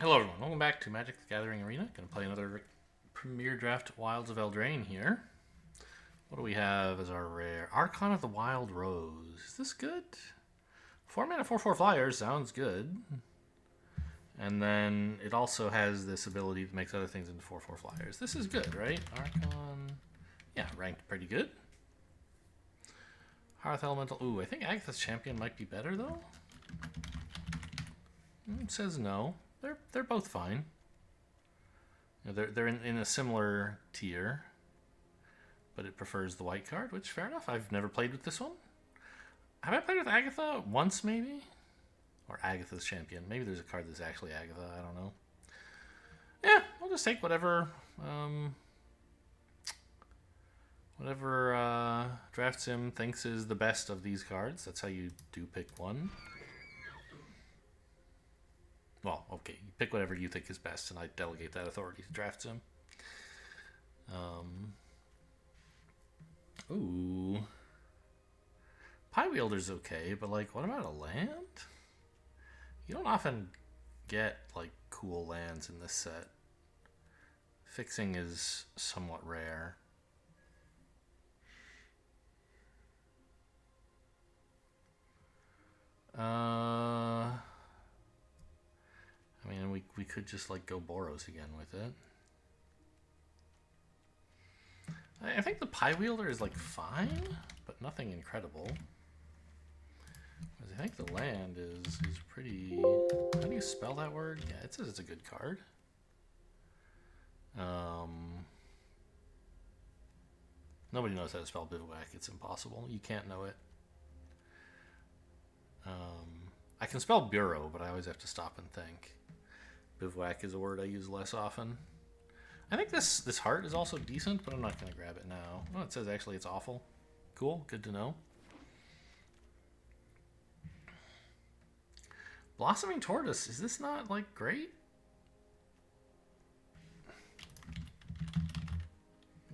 Hello everyone, welcome back to Magic the Gathering Arena. Gonna play another Premier Draft Wilds of Eldraine here. What do we have as our rare? Archon of the Wild Rose. Is this good? 4 mana, 4/4 flyers, sounds good. And then it also has this ability that makes other things into 4/4 flyers. This is good, right? Archon, yeah, ranked pretty good. Hearth Elemental, ooh, I think Agatha's Champion might be better though. It says no. They're both fine. You know, they're in a similar tier, but it prefers the white card, which fair enough. I've never played with this one. Have I played with Agatha once, maybe? Or Agatha's Champion. Maybe there's a card that's actually Agatha. I don't know. Yeah, I'll just take whatever Draft Sim thinks is the best of these cards. That's how you do pick one. Well, okay, you pick whatever you think is best, and I delegate that authority to Draft Sim. Ooh. Pie Wielder's okay, but, like, what about a land? You don't often get, like, cool lands in this set. Fixing is somewhat rare. I mean, we could just, like, go Boros again with it. I think the Pie Wielder is, like, fine, but nothing incredible. I think the land is pretty... How do you spell that word? Yeah, it says it's a good card. Nobody knows how to spell Bivouac. It's impossible. You can't know it. I can spell Bureau, but I always have to stop and think. Bivouac is a word I use less often. I think this heart is also decent, but I'm not going to grab it now. Oh, it says actually it's awful. Cool, good to know. Blossoming Tortoise, is this not, like, great?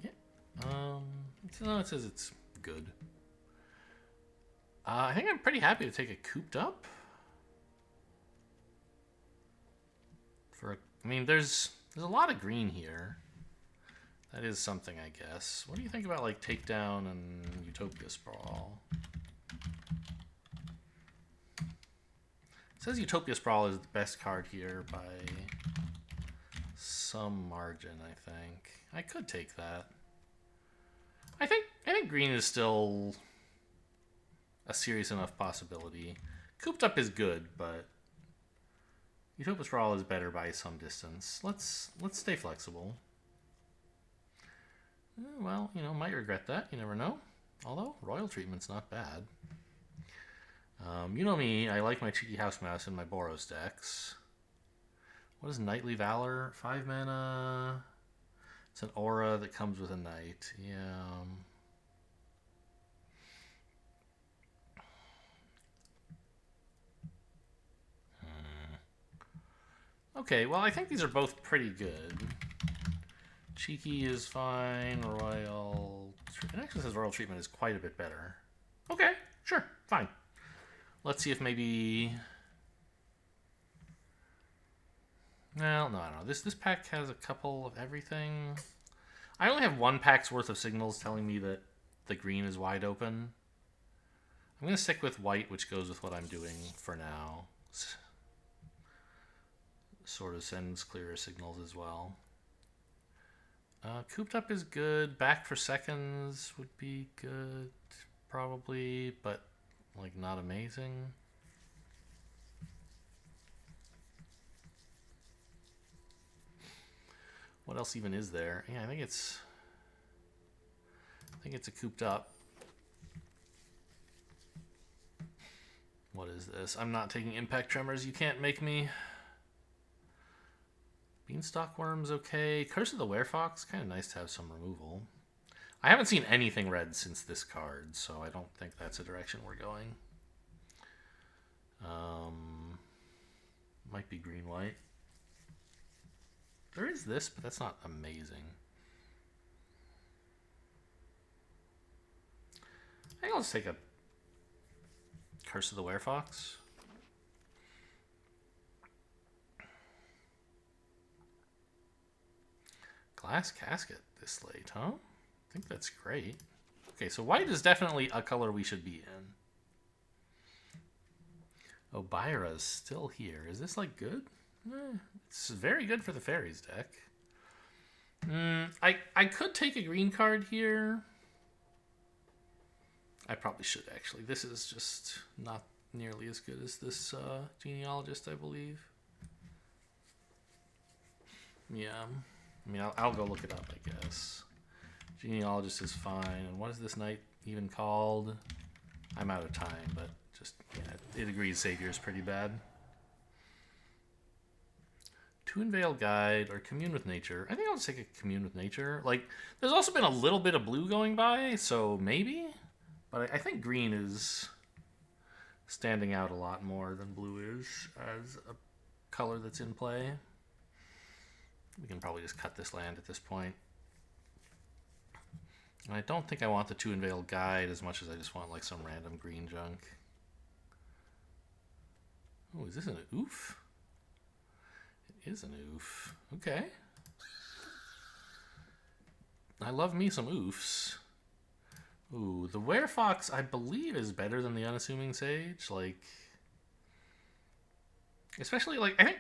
Yeah. No, it says it's good. I think I'm pretty happy to take a Cooped Up. I mean, there's a lot of green here. That is something, I guess. What do you think about, like, Takedown and Utopia Sprawl? It says Utopia Sprawl is the best card here by some margin, I think. I could take that. I think green is still a serious enough possibility. Cooped Up is good, but Utopia Sprawl is better by some distance. Let's stay flexible. Well, you know, might regret that. You never know. Although, Royal Treatment's not bad. You know me, I like my Cheeky House Mouse in my Boros decks. What is Knightly Valor? 5 mana. It's an aura that comes with a knight. Yeah. Okay, well, I think these are both pretty good. Cheeky is fine. Royal... It actually says Royal Treatment is quite a bit better. Okay, sure, fine. Let's see if maybe... Well, no. This pack has a couple of everything. I only have one pack's worth of signals telling me that the green is wide open. I'm going to stick with white, which goes with what I'm doing for now. Sort of sends clearer signals as well. Cooped Up is good. Back for Seconds would be good, probably, but, like, not amazing. What else even is there? Yeah, I think it's a Cooped Up. What is this? I'm not taking Impact Tremors. You can't make me. Beanstalk Worm's okay. Curse of the Werefox, kind of nice to have some removal. I haven't seen anything red since this card, so I don't think that's a direction we're going. Might be green-white. There is this, but that's not amazing. I think I'll just take a Curse of the Werefox. Glass casket this late, huh? I think that's great. Okay, so white is definitely a color we should be in. Oh, Byra's still here. Is this, like, good? It's very good for the fairies deck. I could take a green card here. I probably should, actually. This is just not nearly as good as this genealogist, I believe. Yeah. I mean, I'll go look it up, I guess. Genealogist is fine. And what is this knight even called? I'm out of time, but just, yeah, it agrees Savior is pretty bad. To Unveil Guide or Commune with Nature. I think I'll just take a Commune with Nature. Like, there's also been a little bit of blue going by, so maybe. But I think green is standing out a lot more than blue is as a color that's in play. We can probably just cut this land at this point. And I don't think I want the To Unveil Guide as much as I just want like some random green junk. Oh, is this an oof? It is an oof. Okay. I love me some oofs. Ooh, the Werefox, I believe, is better than the Unassuming Sage. Like, especially, like, I think,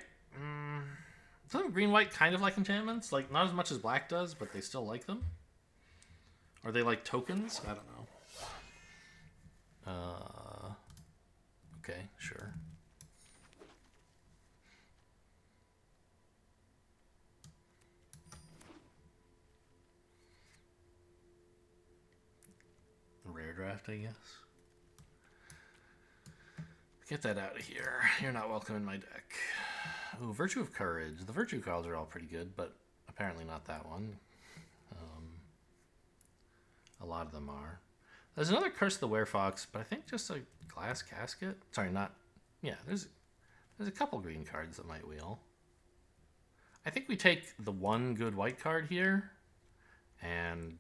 doesn't green-white kind of like enchantments? Like, not as much as black does, but they still like them? Are they, like, tokens? I don't know. Okay, sure. Rare draft, I guess. Get that out of here. You're not welcome in my deck. Ooh, Virtue of Courage. The Virtue cards are all pretty good, but apparently not that one. A lot of them are. There's another Curse of the Werefox, but I think just a Glass Casket. Sorry, not... Yeah, there's a couple green cards that might wheel. I think we take the one good white card here, and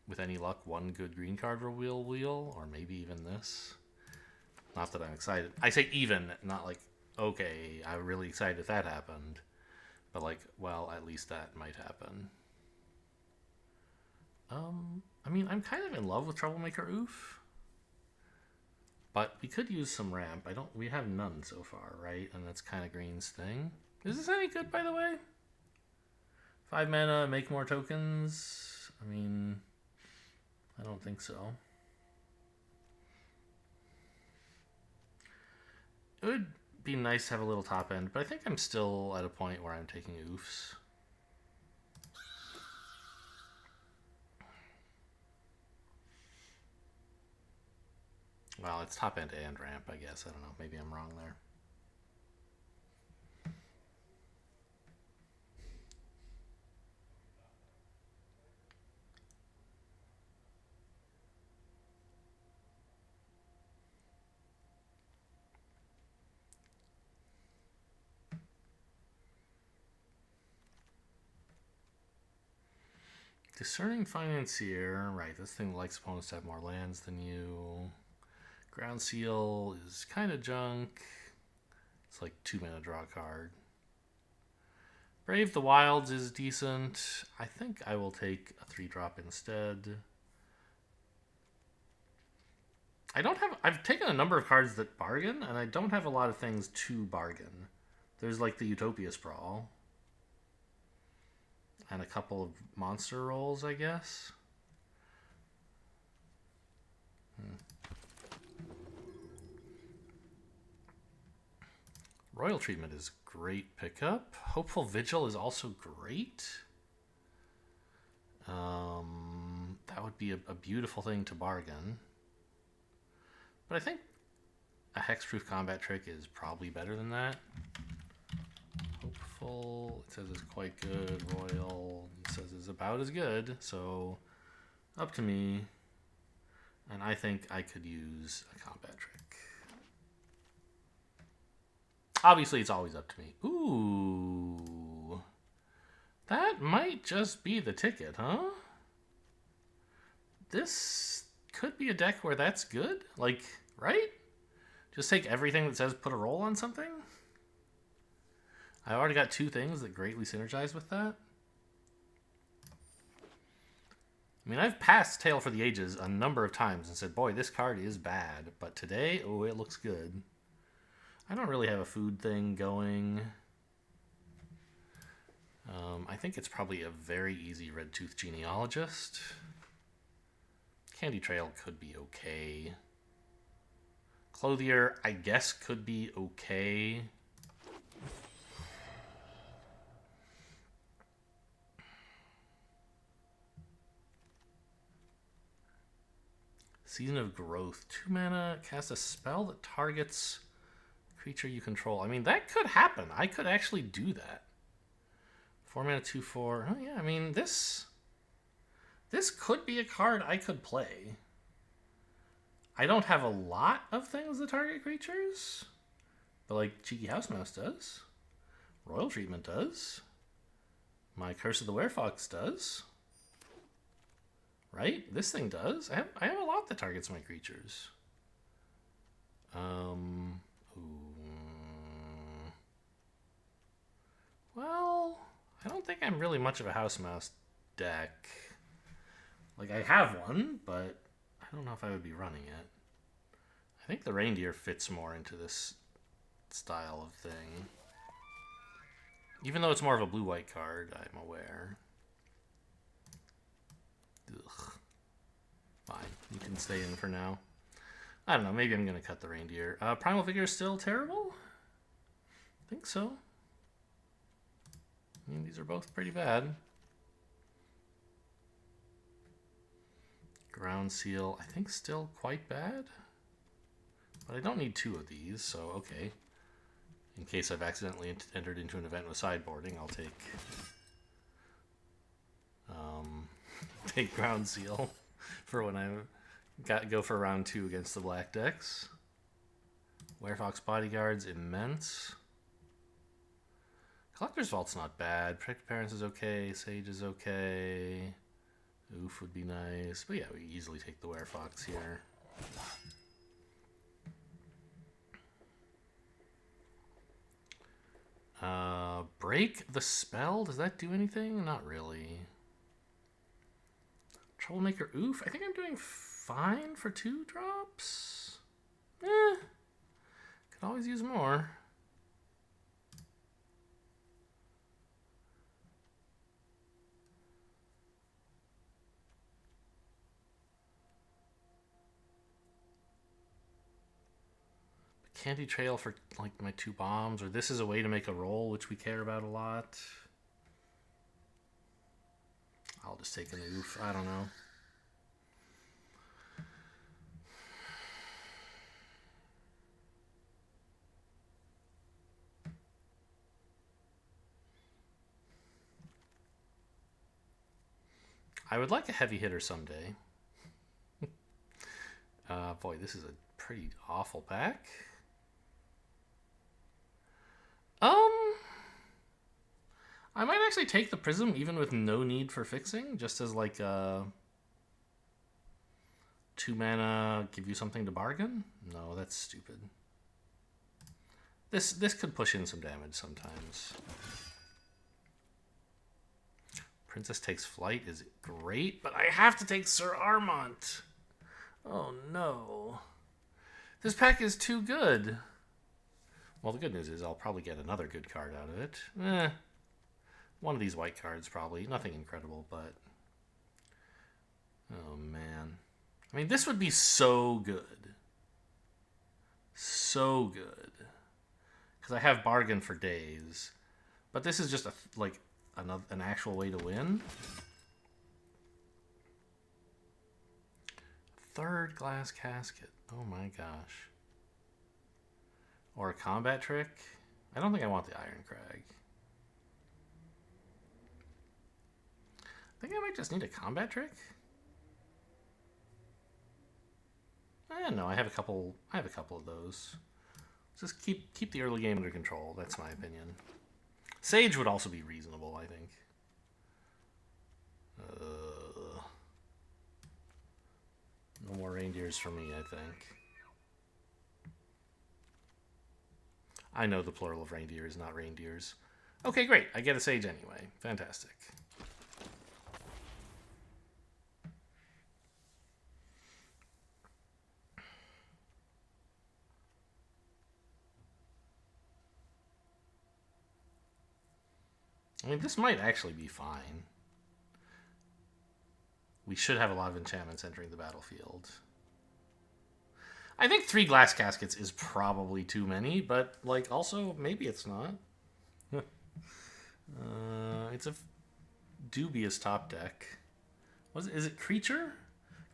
with any luck, one good green card will wheel, or maybe even this. Not that I'm excited. I say even, not like, okay, I'm really excited if that happened. But like, well, at least that might happen. I mean, I'm kind of in love with Troublemaker Oof. But we could use some ramp. We have none so far, right? And that's kind of Green's thing. Is this any good, by the way? 5 mana, make more tokens? I mean, I don't think so. It would be nice to have a little top end, but I think I'm still at a point where I'm taking oofs. Well, it's top end and ramp, I guess. I don't know. Maybe I'm wrong there. Discerning Financier. Right, this thing likes opponents to have more lands than you. Ground Seal is kind of junk. It's like 2 mana draw card. Brave the Wilds is decent. I think I will take a 3-drop instead. I've taken a number of cards that bargain, and I don't have a lot of things to bargain. There's like the Utopia Sprawl. And a couple of monster rolls, I guess. Royal Treatment is great pickup. Hopeful Vigil is also great. That would be a beautiful thing to bargain. But I think a Hexproof Combat Trick is probably better than that. Hopeful, it says it's quite good. Royal, it says it's about as good. So, up to me. And I think I could use a combat trick. Obviously, it's always up to me. Ooh. That might just be the ticket, huh? This could be a deck where that's good. Like, right? Just take everything that says put a roll on something. I already got 2 things that greatly synergize with that. I mean, I've passed Tale for the Ages a number of times and said, boy, this card is bad. But today, oh, it looks good. I don't really have a food thing going. I think it's probably a very easy Red Tooth Genealogist. Candy Trail could be okay. Clothier, I guess, could be okay. Season of Growth. 2 mana, cast a spell that targets creature you control. I mean, that could happen. I could actually do that. 4 mana, 2/4. Oh yeah, I mean, this could be a card I could play. I don't have a lot of things that target creatures, but like Cheeky House Mouse does. Royal Treatment does. My Curse of the Werefox does. Right? This thing does. I have a lot that targets my creatures. Well, I don't think I'm really much of a House Mouse deck. Like, I have one, but I don't know if I would be running it. I think the Reindeer fits more into this style of thing. Even though it's more of a blue-white card, I'm aware. Ugh. Fine, you can stay in for now. I don't know, maybe I'm going to cut the Reindeer. Primal Vigor is still terrible? I think so. I mean, these are both pretty bad. Ground Seal, I think still quite bad. But I don't need 2 of these, so okay. In case I've accidentally entered into an event with sideboarding, I'll take take Ground Seal for when I go for round 2 against the black decks. Werefox Bodyguard's immense. Collector's Vault's not bad. Protected Parents is okay. Sage is okay. Oof would be nice. But yeah, we easily take the Werefox here. Break the Spell? Does that do anything? Not really. Troublemaker Oof? I think I'm doing fine for 2 drops. Could always use more. Candy Trail for like my 2 bombs, or this is a way to make a roll, which we care about a lot. I'll just take an oof. I don't know. I would like a heavy hitter someday. Boy, this is a pretty awful pack. I might actually take the Prism even with no need for fixing, just as like a 2 mana, give you something to bargain? No, that's stupid. This could push in some damage sometimes. Princess Takes Flight is great, but I have to take Sir Armont. Oh no. This pack is too good. Well, the good news is I'll probably get another good card out of it. One of these white cards, probably. Nothing incredible, but... Oh, man. I mean, this would be so good. So good. Because I have bargain for days. But this is just, an actual way to win. 3rd Glass Casket. Oh, my gosh. Or a combat trick. I don't think I want the Iron Crag. I think I might just need a combat trick. No, I have a couple of those. Just keep the early game under control. That's my opinion. Sage would also be reasonable, I think. No more reindeers for me, I think. I know the plural of reindeer is not reindeers. Okay, great. I get a Sage anyway. Fantastic. I mean, this might actually be fine. We should have a lot of enchantments entering the battlefield. I think 3 glass caskets is probably too many, but, like, also, maybe it's not. It's a dubious top deck. Is it creature?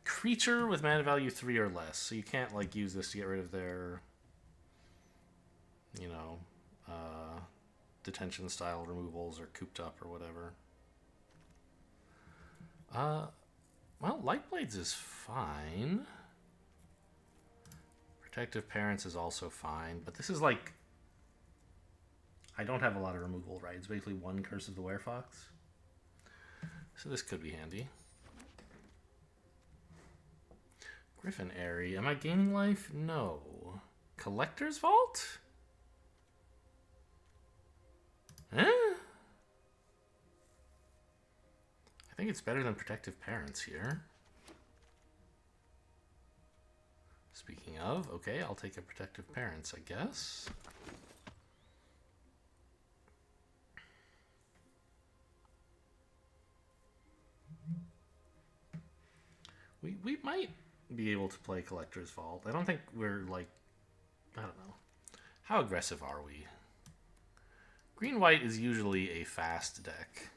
Creature with mana value 3 or less. So you can't, like, use this to get rid of their, you know, detention style removals or cooped up or whatever. Well, Lightblades is fine. Protective Parents is also fine, but this is like... I don't have a lot of removal, right? It's basically 1 Curse of the Werefox. So this could be handy. Griffin Airy. Am I gaining life? No. Collector's Vault? Eh? I think it's better than Protective Parents here. Speaking of, okay, I'll take a Protective Parents, I guess. We might be able to play Collector's Vault. I don't think we're, like, I don't know. How aggressive are we? Green-white is usually a fast deck.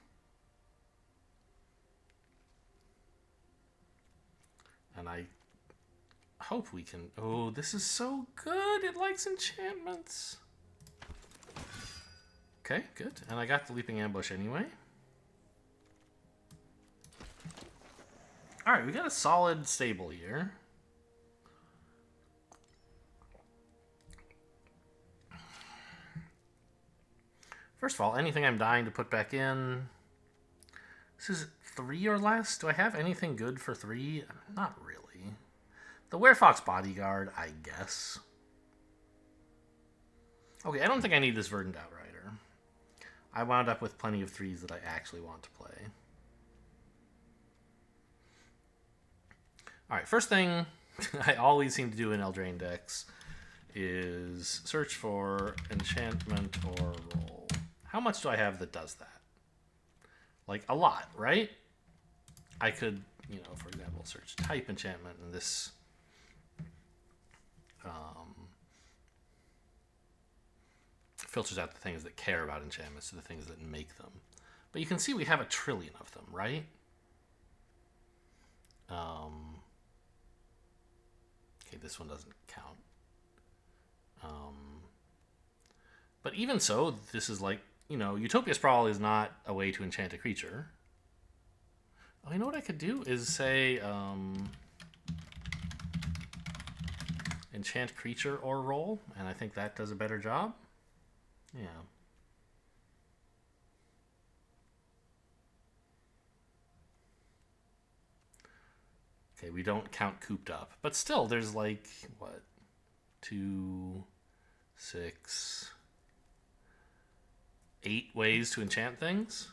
And I hope we can... Oh, this is so good! It likes enchantments! Okay, good. And I got the Leaping Ambush anyway. Alright, we got a solid stable here. First of all, anything I'm dying to put back in... This is 3 or less? Do I have anything good for 3? Not really. The Werefox Bodyguard, I guess. Okay, I don't think I need this Verdant Outrider. I wound up with plenty of 3s that I actually want to play. Alright, first thing I always seem to do in Eldraine decks is search for enchantment or roll. How much do I have that does that? Like, a lot, right? I could, you know, for example, search type enchantment, and this filters out the things that care about enchantments to the things that make them. But you can see we have 1 trillion of them, right? Okay, this one doesn't count. But even so, this is like, you know, Utopia Sprawl is not a way to enchant a creature. Oh, you know what I could do is say, enchant creature or roll, and I think that does a better job. Yeah. Okay, we don't count cooped up, but still, there's like, what, 2, 6, 8 ways to enchant things,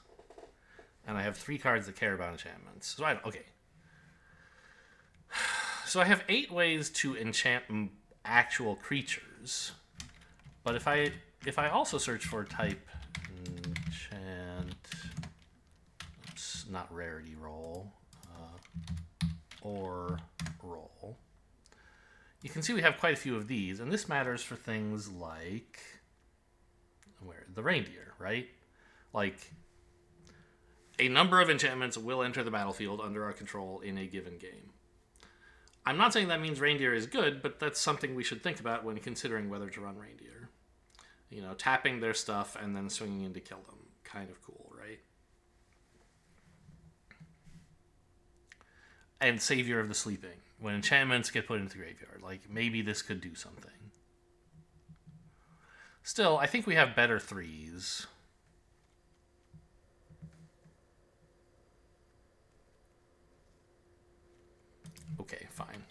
and I have 3 cards that care about enchantments. So okay. So I have 8 ways to enchant actual creatures, but if I also search for type enchant, oops, not rarity roll, or roll, you can see we have quite a few of these, and this matters for things like the reindeer, right? Like, a number of enchantments will enter the battlefield under our control in a given game. I'm not saying that means reindeer is good, but that's something we should think about when considering whether to run reindeer. You know, tapping their stuff and then swinging in to kill them. Kind of cool, right? And Savior of the Sleeping. When enchantments get put into the graveyard. Like, maybe this could do something. Still, I think we have better 3s. Okay, fine.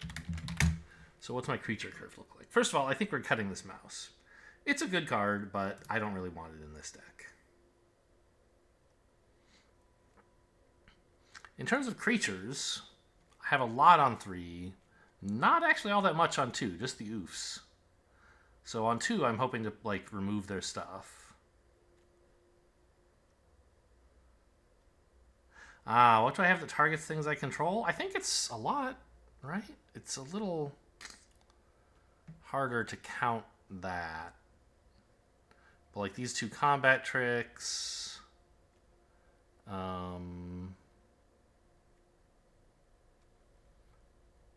So what's my creature curve look like? First of all, I think we're cutting this mouse. It's a good card, but I don't really want it in this deck. In terms of creatures, I have a lot on 3. Not actually all that much on 2, just the oofs. So on 2, I'm hoping to, like, remove their stuff. What do I have that targets things I control? I think it's a lot, right? It's a little harder to count that. But like these 2 combat tricks.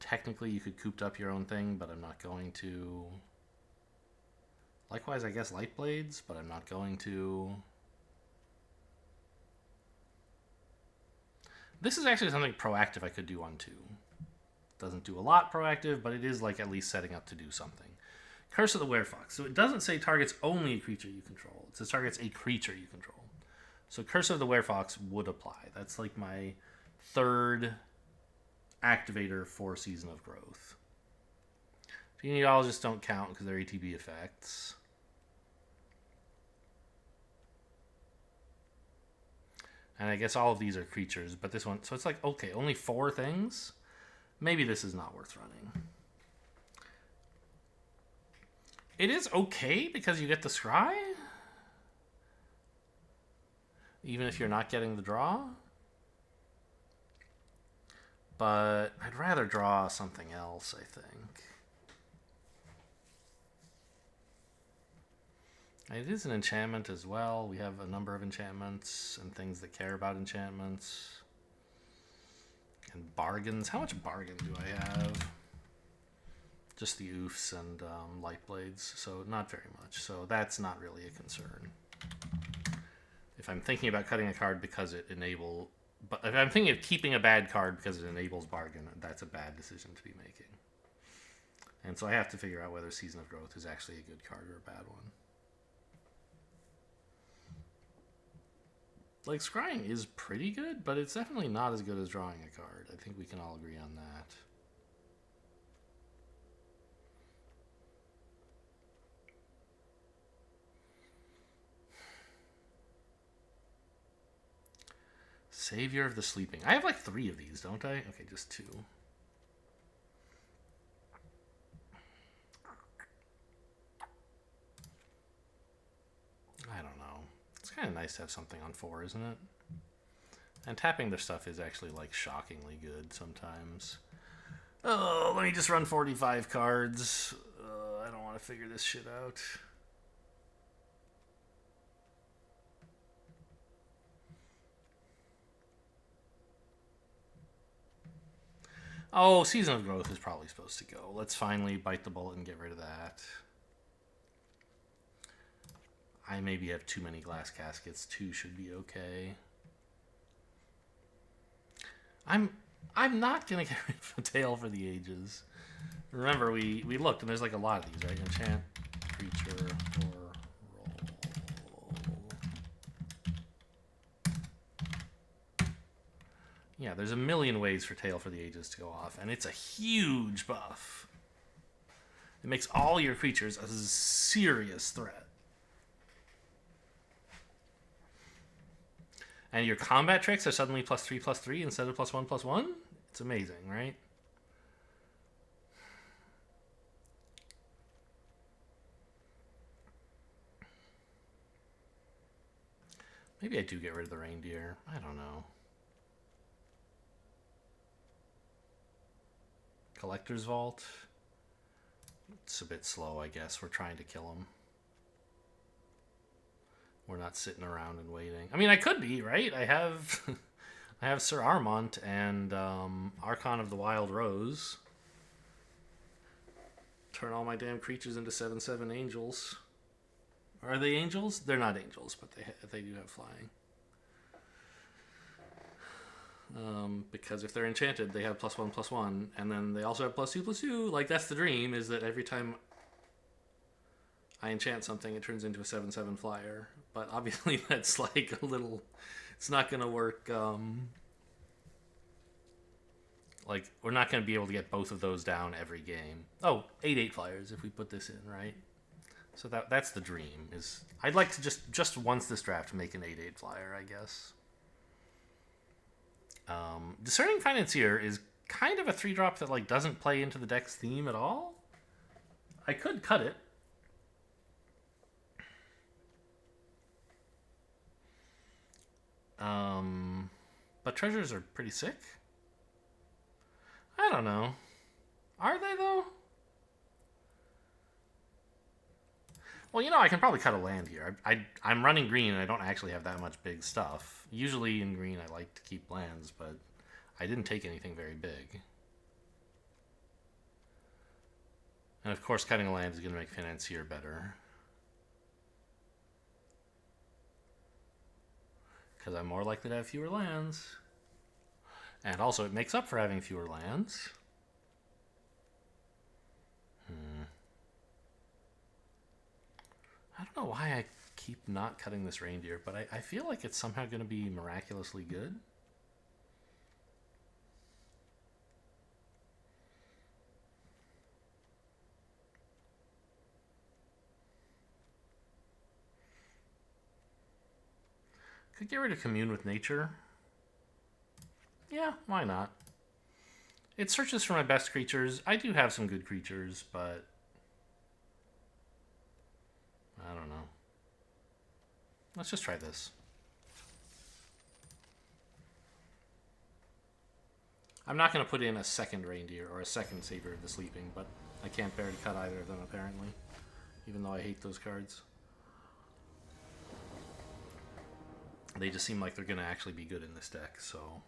Technically, you could cooped up your own thing, but I'm not going to. Likewise, I guess light blades, but I'm not going to. This is actually something proactive I could do on 2. Doesn't do a lot proactive, but it is like at least setting up to do something. Curse of the Werefox. So it doesn't say targets only a creature you control. It says targets a creature you control. So Curse of the Werefox would apply. That's like my 3rd activator for Season of Growth. Genealogists don't count because they're ATB effects. And I guess all of these are creatures, but this one... So it's like, okay, only 4 things? Maybe this is not worth running. It is okay because you get the scry. Even if you're not getting the draw. But I'd rather draw something else, I think. It is an enchantment as well. We have a number of enchantments and things that care about enchantments. And bargains. How much bargain do I have? Just the oofs and light blades, so not very much. So that's not really a concern. If I'm thinking about cutting a card because it enables... But if I'm thinking of keeping a bad card because it enables bargain, that's a bad decision to be making. And so I have to figure out whether Season of Growth is actually a good card or a bad one. Like, scrying is pretty good, but it's definitely not as good as drawing a card. I think we can all agree on that. Savior of the Sleeping. I have like 3 of these, don't I? Okay, just 2. I don't know. It's kind of nice to have something on 4, isn't it? And tapping their stuff is actually like shockingly good sometimes. Oh, let me just run 45 cards. I don't want to figure this shit out. Oh, Season of Growth is probably supposed to go. Let's finally bite the bullet and get rid of that. I maybe have too many glass caskets. 2 should be okay. I'm not gonna get rid of a Tale for the Ages. Remember, we looked and there's like a lot of these, right? Enchant, creature, or roll. Yeah, there's a million ways for Tale for the Ages to go off, and it's a huge buff. It makes all your creatures a serious threat. And your combat tricks are suddenly +3/+3 instead of +1/+1? It's amazing, right? Maybe I do get rid of the reindeer. I don't know. Collector's Vault. It's a bit slow, I guess. We're trying to kill him. We're not sitting around and waiting. I mean, I could be, right? I have I have Sir Armont and Archon of the Wild Rose. Turn all my damn creatures into 7/7 angels. Are they angels? They're not angels, but they do have flying. Because if they're enchanted, they have +1/+1, and then they also have +2/+2. Like, that's the dream, is that every time I enchant something, it turns into a 7/7 flyer. But obviously that's like a little... It's not going to work... like, we're not going to be able to get both of those down every game. Oh, 8/8 flyers if we put this in, right? So that's the dream. Is I'd like to just once this draft make an 8/8 flyer, I guess. Discerning Financier is kind of a 3-drop that like doesn't play into the deck's theme at all. I could cut it. But treasures are pretty sick. I don't know. Are they, though? Well, you know, I can probably cut a land here. I'm running green, and I don't actually have that much big stuff. Usually in green, I like to keep lands, but I didn't take anything very big. And of course, cutting a land is going to make Financier better. Because I'm more likely to have fewer lands. And also, it makes up for having fewer lands. I don't know why I keep not cutting this reindeer, but I feel like it's somehow going to be miraculously good. Could get rid of Commune with Nature. Yeah, why not? It searches for my best creatures. I do have some good creatures, but I don't know. Let's just try this. I'm not going to put in a second reindeer or a second Saber of the Sleeping, but I can't bear to cut either of them, apparently. Even though I hate those cards. They just seem like they're going to actually be good in this deck, so...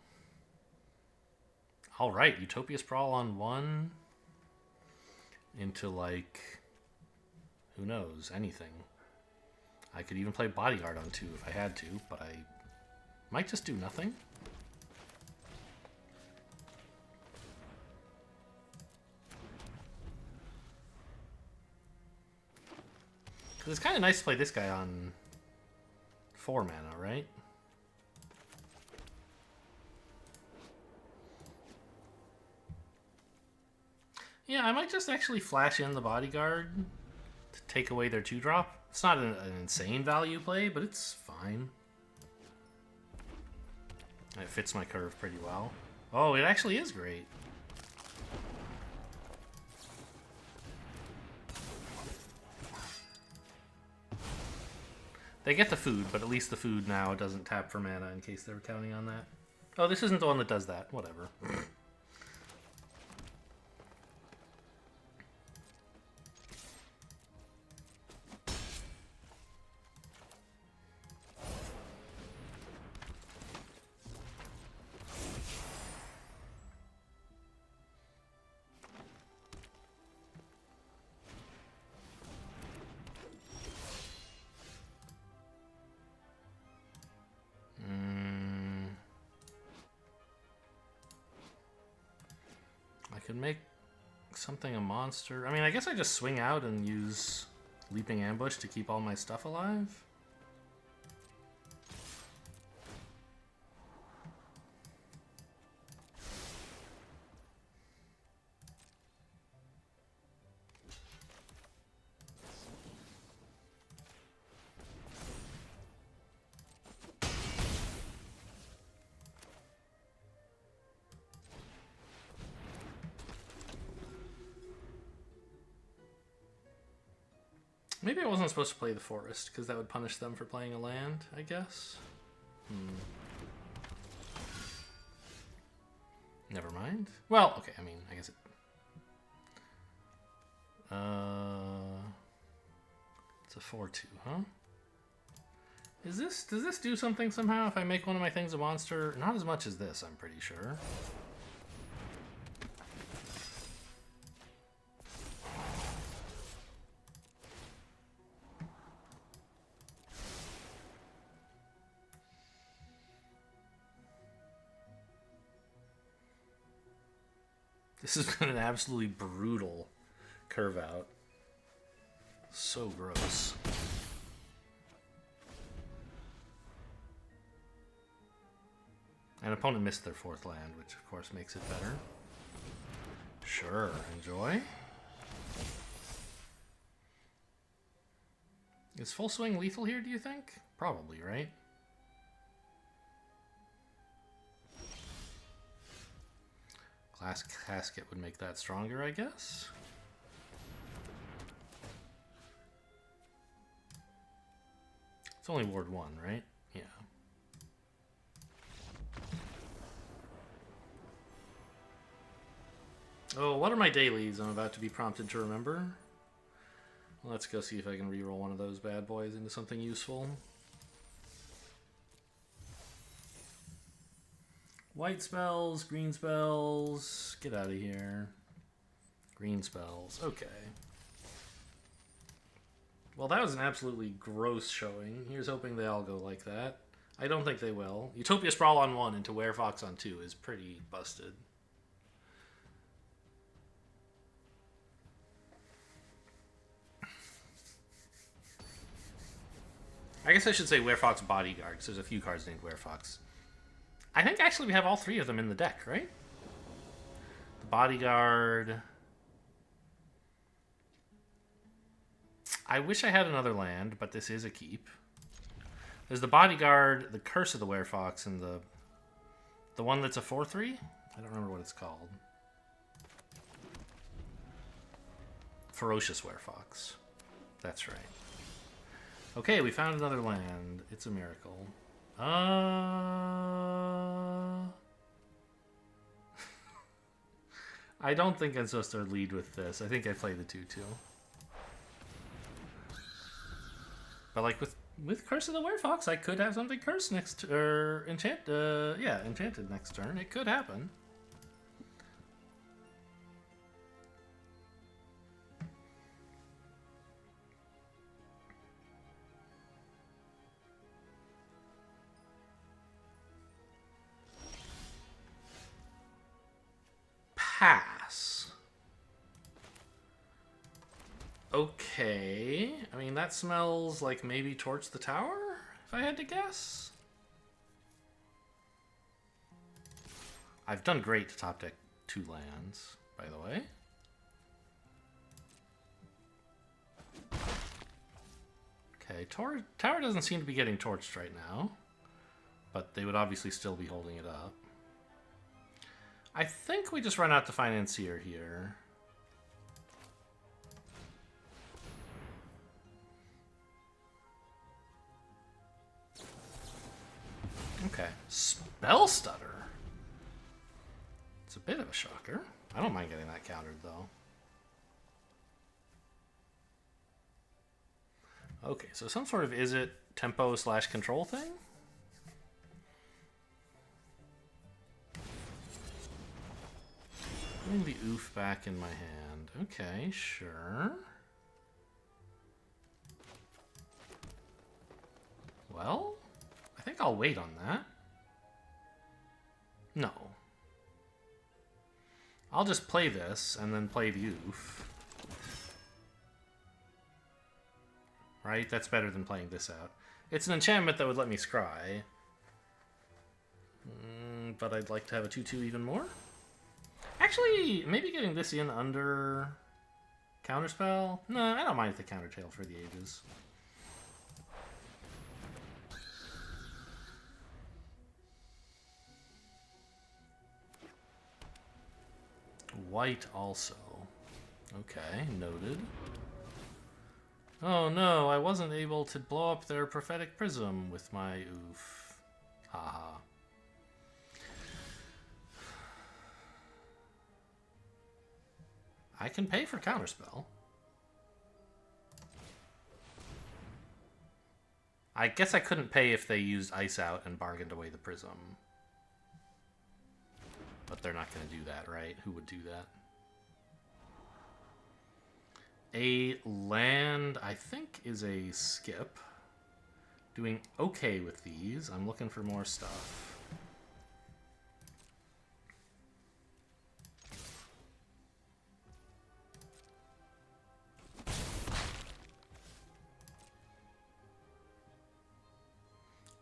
Alright, Utopia Sprawl on 1 into, like, who knows, anything. I could even play Bodyguard on 2 if I had to, but I might just do nothing. Because it's kind of nice to play this guy on 4 mana, right? Yeah, I might just actually flash in the Bodyguard to take away their 2-drop. It's not an insane value play, but it's fine. It fits my curve pretty well. Oh, it actually is great. They get the food, but at least the food now doesn't tap for mana in case they were counting on that. Oh, this isn't the one that does that. Whatever. I could make something a monster. I mean, I guess I just swing out and use Leaping Ambush to keep all my stuff alive. Maybe I wasn't supposed to play the forest, because that would punish them for playing a land, I guess. Never mind. Well, okay, I mean, I guess it... It's a 4-2, huh? Does this do something somehow if I make one of my things a monster? Not as much as this, I'm pretty sure. This has been an absolutely brutal curve out. So gross. An opponent missed their 4th land, which of course makes it better. Sure, enjoy. Is Full Swing lethal here, do you think? Probably, right? Glass Casket would make that stronger, I guess. It's only Ward 1, right? Yeah. Oh, what are my dailies? I'm about to be prompted to remember. Let's go see if I can reroll one of those bad boys into something useful. White spells, green spells. Get out of here. Green spells. Okay. Well, that was an absolutely gross showing. Here's hoping they all go like that. I don't think they will. Utopia Sprawl on 1 into Werefox on 2 is pretty busted. I guess I should say Werefox Bodyguard, because there's a few cards named Werefox. I think actually we have all 3 of them in the deck, right? The Bodyguard. I wish I had another land, but this is a keep. There's the Bodyguard, the Curse of the Werefox, and the one that's a 4/3? I don't remember what it's called. Ferocious Werefox. That's right. Okay, we found another land. It's a miracle. I don't think I'm supposed to lead with this. I think I play the 2/2. But like with Curse of the Werefox, I could have something cursed next or enchanted next turn. It could happen. Pass. Okay. I mean, that smells like maybe Torch the Tower, if I had to guess. I've done great to top deck 2 lands, by the way. Okay, Tower doesn't seem to be getting torched right now, but they would obviously still be holding it up. I think we just run out the Financier here. Okay. Spell Stutter. It's a bit of a shocker. I don't mind getting that countered, though. Okay, so some sort of is it tempo/control thing? Putting the oof back in my hand. Okay, sure. Well, I think I'll wait on that. No. I'll just play this and then play the oof. Right? That's better than playing this out. It's an enchantment that would let me scry. But I'd like to have a 2/2 even more. Actually, maybe getting this in under Counterspell? No, I don't mind the Countertail for the ages. White also. Okay, noted. Oh no, I wasn't able to blow up their Prophetic Prism with my oof. Haha. I can pay for Counterspell. I guess I couldn't pay if they used Ice Out and bargained away the Prism. But they're not going to do that, right? Who would do that? A land, I think, is a skip. Doing okay with these. I'm looking for more stuff.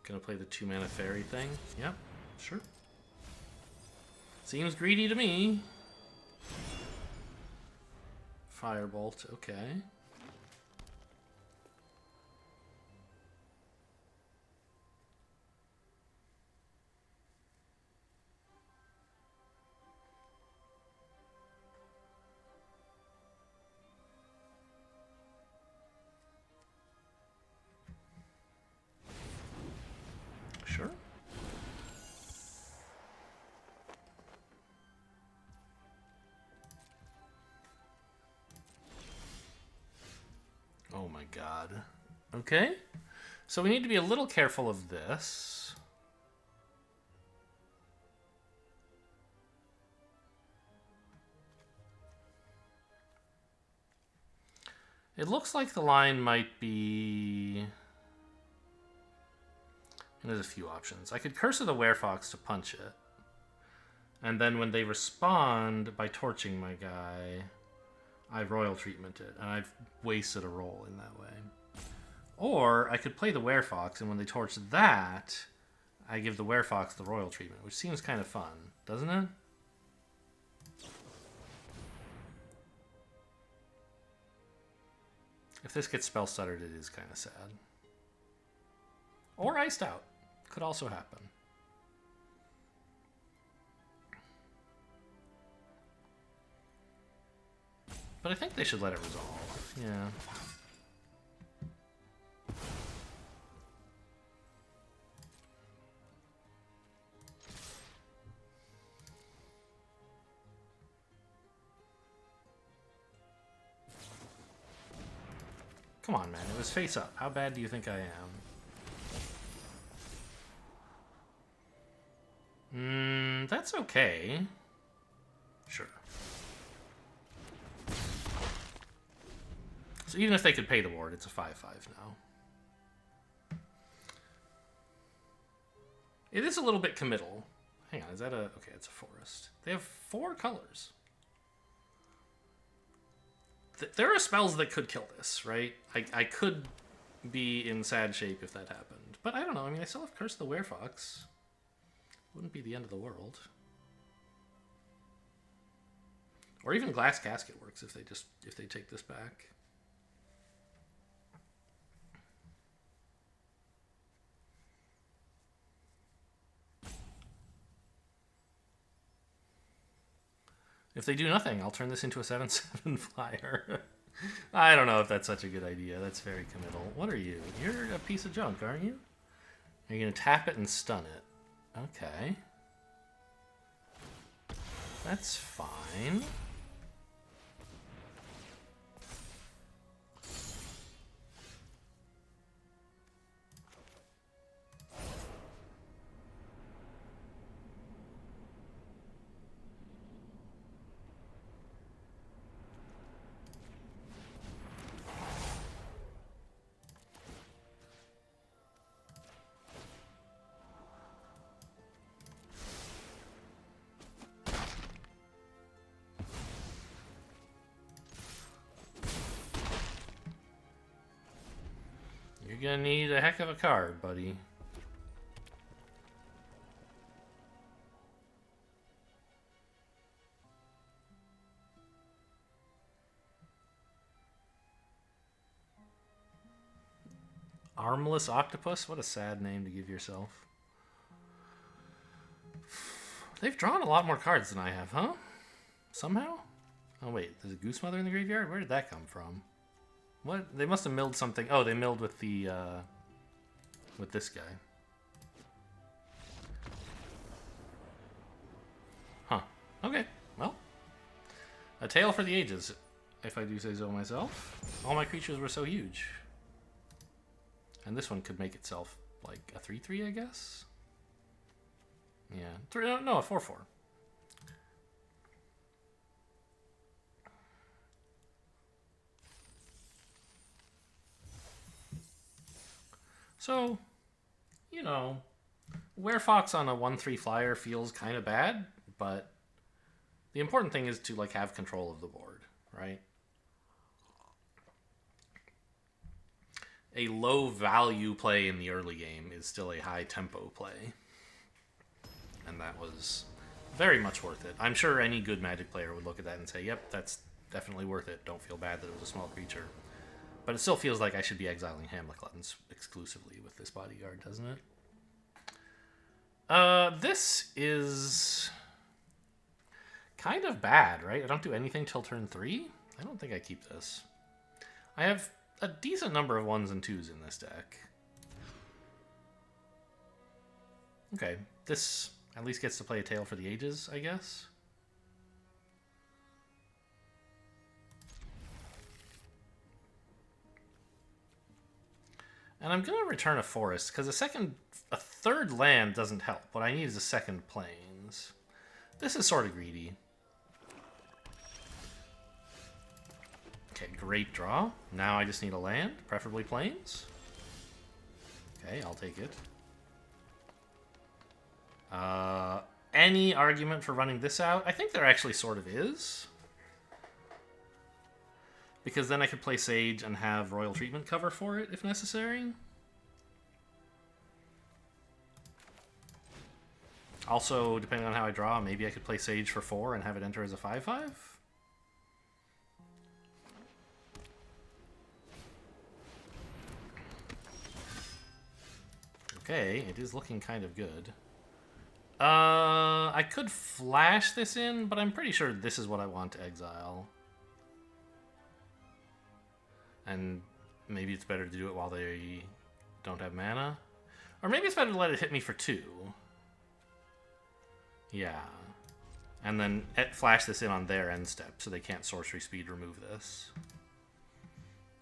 Gonna play the 2-mana fairy thing. Yep, sure. Seems greedy to me. Firebolt, okay. Sure. god. Okay. So we need to be a little careful of this. It looks like the line might be... And there's a few options. I could Curse of the Werefox to punch it. And then when they respond by torching my guy, I Royal Treatment it. And I've wasted a roll in that way. Or I could play the Werefox, and when they torch that, I give the Werefox the Royal Treatment, which seems kind of fun, doesn't it? If this gets spell stuttered, it is kind of sad. Or iced out. Could also happen. But I think they should let it resolve. Yeah. Come on, man. It was face up. How bad do you think I am? That's okay. Sure. So even if they could pay the ward, it's a 5-5 now. It is a little bit committal. Hang on, is that a... Okay, it's a forest. They have 4 colors. There are spells that could kill this, right? I could be in sad shape if that happened. But I don't know. I mean, I still have Curse the Werefox. Wouldn't be the end of the world. Or even Glass Casket works if they take this back. If they do nothing, I'll turn this into a 7/7 flyer. I don't know if that's such a good idea. That's very committal. What are you? You're a piece of junk, aren't you? Are you going to tap it and stun it? Okay. That's fine. You're gonna need a heck of a card, buddy. Armless Octopus? What a sad name to give yourself. They've drawn a lot more cards than I have, huh? Somehow? Oh wait, there's a Goose Mother in the graveyard? Where did that come from? What? They must have milled something. Oh, they milled with the, with this guy. Huh. Okay. Well. A tale for the ages, if I do say so myself. All my creatures were so huge. And this one could make itself, like, a 3/3, I guess? Yeah. No, a 4/4. So, you know, Werefox on a 1/3 flyer feels kind of bad, but the important thing is to, like, have control of the board, right? A low value play in the early game is still a high tempo play. And that was very much worth it. I'm sure any good Magic player would look at that and say, yep, that's definitely worth it. Don't feel bad that it was a small creature. But it still feels like I should be exiling Hamlet Gluttons exclusively with this bodyguard, doesn't it? This is kind of bad, right? I don't do anything till turn 3? I don't think I keep this. I have a decent number of 1s and 2s in this deck. Okay, this at least gets to play a Tale for the Ages, I guess. And I'm going to return a forest, because a third land doesn't help. What I need is a second plains. This is sort of greedy. Okay, great draw. Now I just need a land, preferably plains. Okay, I'll take it. Any argument for running this out? I think there actually sort of is. Because then I could play Sage and have Royal Treatment cover for it if necessary. Also, depending on how I draw, maybe I could play Sage for 4 and have it enter as a 5/5. Okay, it is looking kind of good. I could flash this in, but I'm pretty sure this is what I want to exile. And maybe it's better to do it while they don't have mana. Or maybe it's better to let it hit me for 2. Yeah. And then flash this in on their end step so they can't sorcery speed remove this.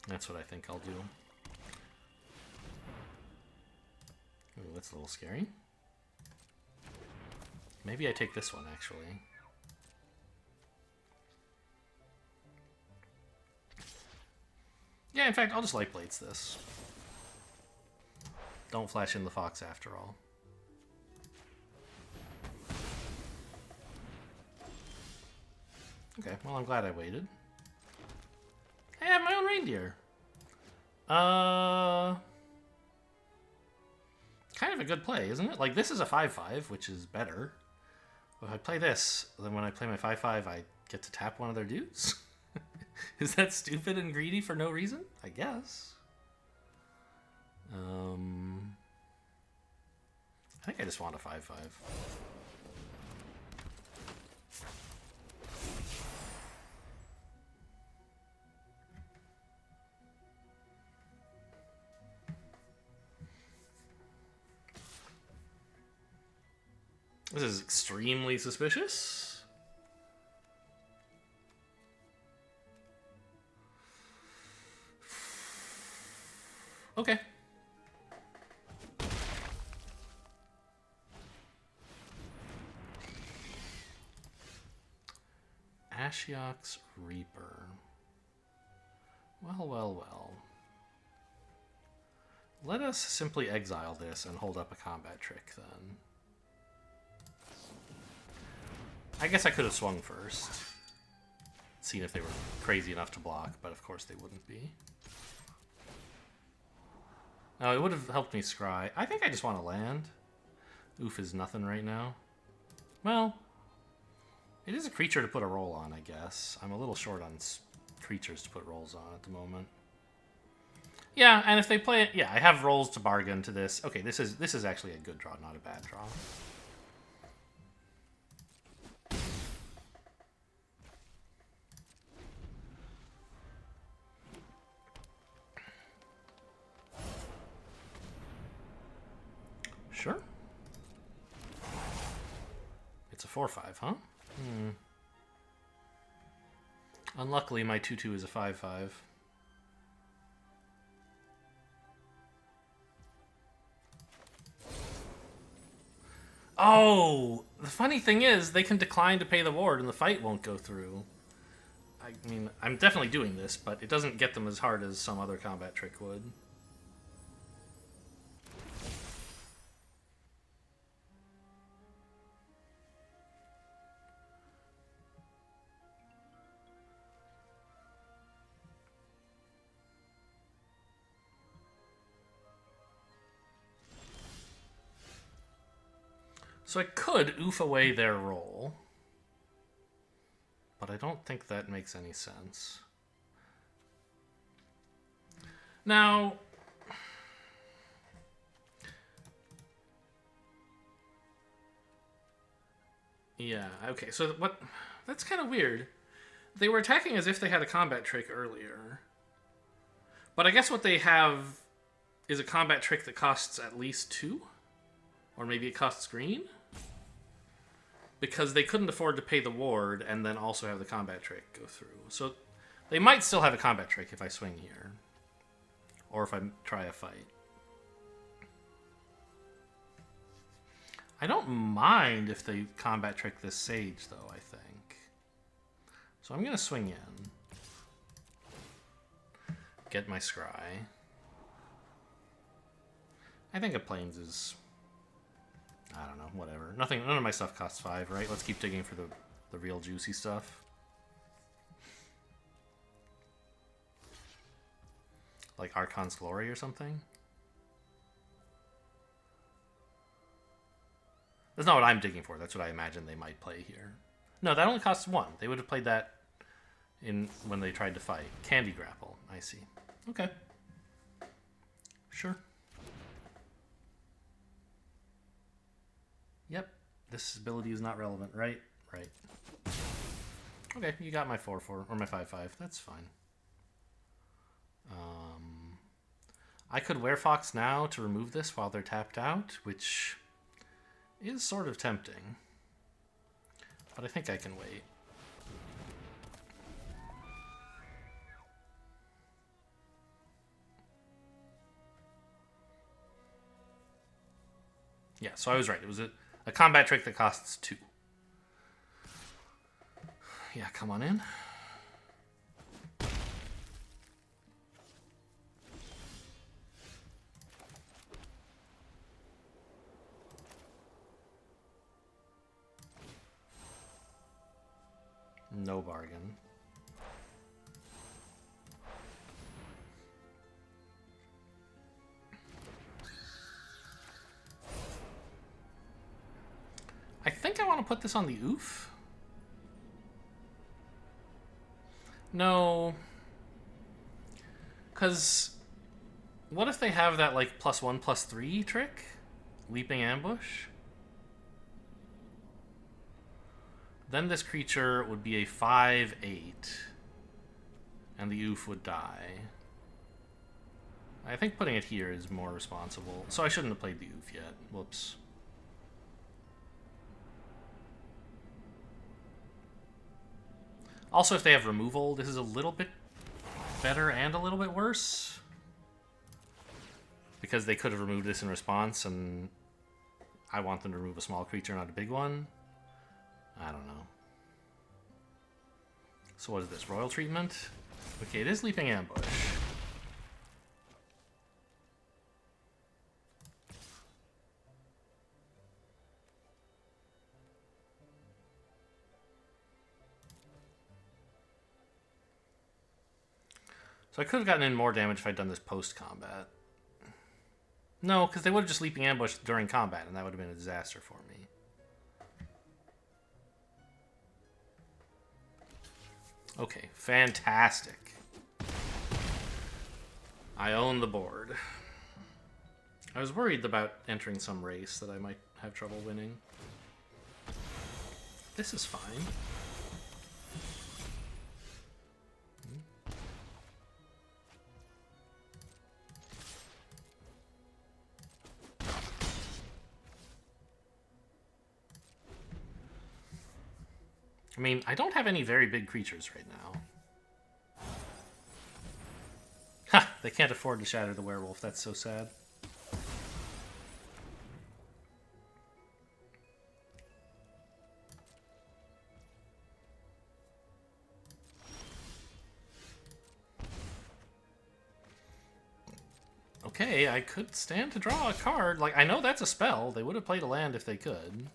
That's what I think I'll do. Ooh, that's a little scary. Maybe I take this one, actually. Yeah, in fact, I'll just Light Blades this. Don't flash in the fox after all. Okay, well, I'm glad I waited. Hey, I have my own reindeer. Kind of a good play, isn't it? Like, this is a 5/5, which is better. If I play this, then when I play my 5/5, I get to tap one of their dudes? Is that stupid and greedy for no reason? I guess. I think I just want a 5/5. This is extremely suspicious. Okay. Ashiok's Reaper. Well, well, well. Let us simply exile this and hold up a combat trick, then. I guess I could have swung first. Seen if they were crazy enough to block, but of course they wouldn't be. No, it would have helped me scry. I think I just want to land. Oof is nothing right now. Well, it is a creature to put a roll on, I guess. I'm a little short on creatures to put rolls on at the moment. Yeah, and if they play it, yeah, I have rolls to bargain to this. Okay, this is actually a good draw, not a bad draw. Sure. It's a 4/5, huh? Unluckily, my 2/2 is a 5/5. Oh! The funny thing is, they can decline to pay the ward and the fight won't go through. I mean, I'm definitely doing this, but it doesn't get them as hard as some other combat trick would. So I could oof away their roll, but I don't think that makes any sense. Now, yeah, okay, so what? That's kind of weird. They were attacking as if they had a combat trick earlier, but I guess what they have is a combat trick that costs at least 2, or maybe it costs green? Because they couldn't afford to pay the ward and then also have the combat trick go through. So they might still have a combat trick if I swing here. Or if I try a fight. I don't mind if they combat trick this Sage, though, I think. So I'm going to swing in. Get my Scry. I think a Plains is... I don't know, whatever. None of my stuff costs 5, right? Let's keep digging for the real juicy stuff. Like Archon's Glory or something? That's not what I'm digging for. That's what I imagine they might play here. No, that only costs 1. They would have played that when they tried to fight. Candy Grapple. I see. Okay. Sure. Yep. This ability is not relevant, right? Right. Okay, you got my 4-4, or my 5-5. That's fine. I could Werefox now to remove this while they're tapped out, which is sort of tempting. But I think I can wait. Yeah, so I was right. It was a combat trick that costs 2. Yeah, come on in. No bargain. I think I want to put this on the oof. No. Because what if they have that like +1/+3 trick? Leaping Ambush? Then this creature would be a 5/8. And the oof would die. I think putting it here is more responsible. So I shouldn't have played the oof yet. Whoops. Also, if they have removal, this is a little bit better and a little bit worse. Because they could have removed this in response, and I want them to remove a small creature, not a big one. I don't know. So what is this? Royal Treatment? Okay, it is Leaping Ambush. So I could have gotten in more damage if I'd done this post-combat. No, because they would have just Leaping Ambush during combat, and that would have been a disaster for me. Okay, fantastic. I own the board. I was worried about entering some race that I might have trouble winning. This is fine. I mean, I don't have any very big creatures right now. Ha! They can't afford to shatter the werewolf. That's so sad. Okay, I could stand to draw a card. Like, I know that's a spell. They would have played a land if they could.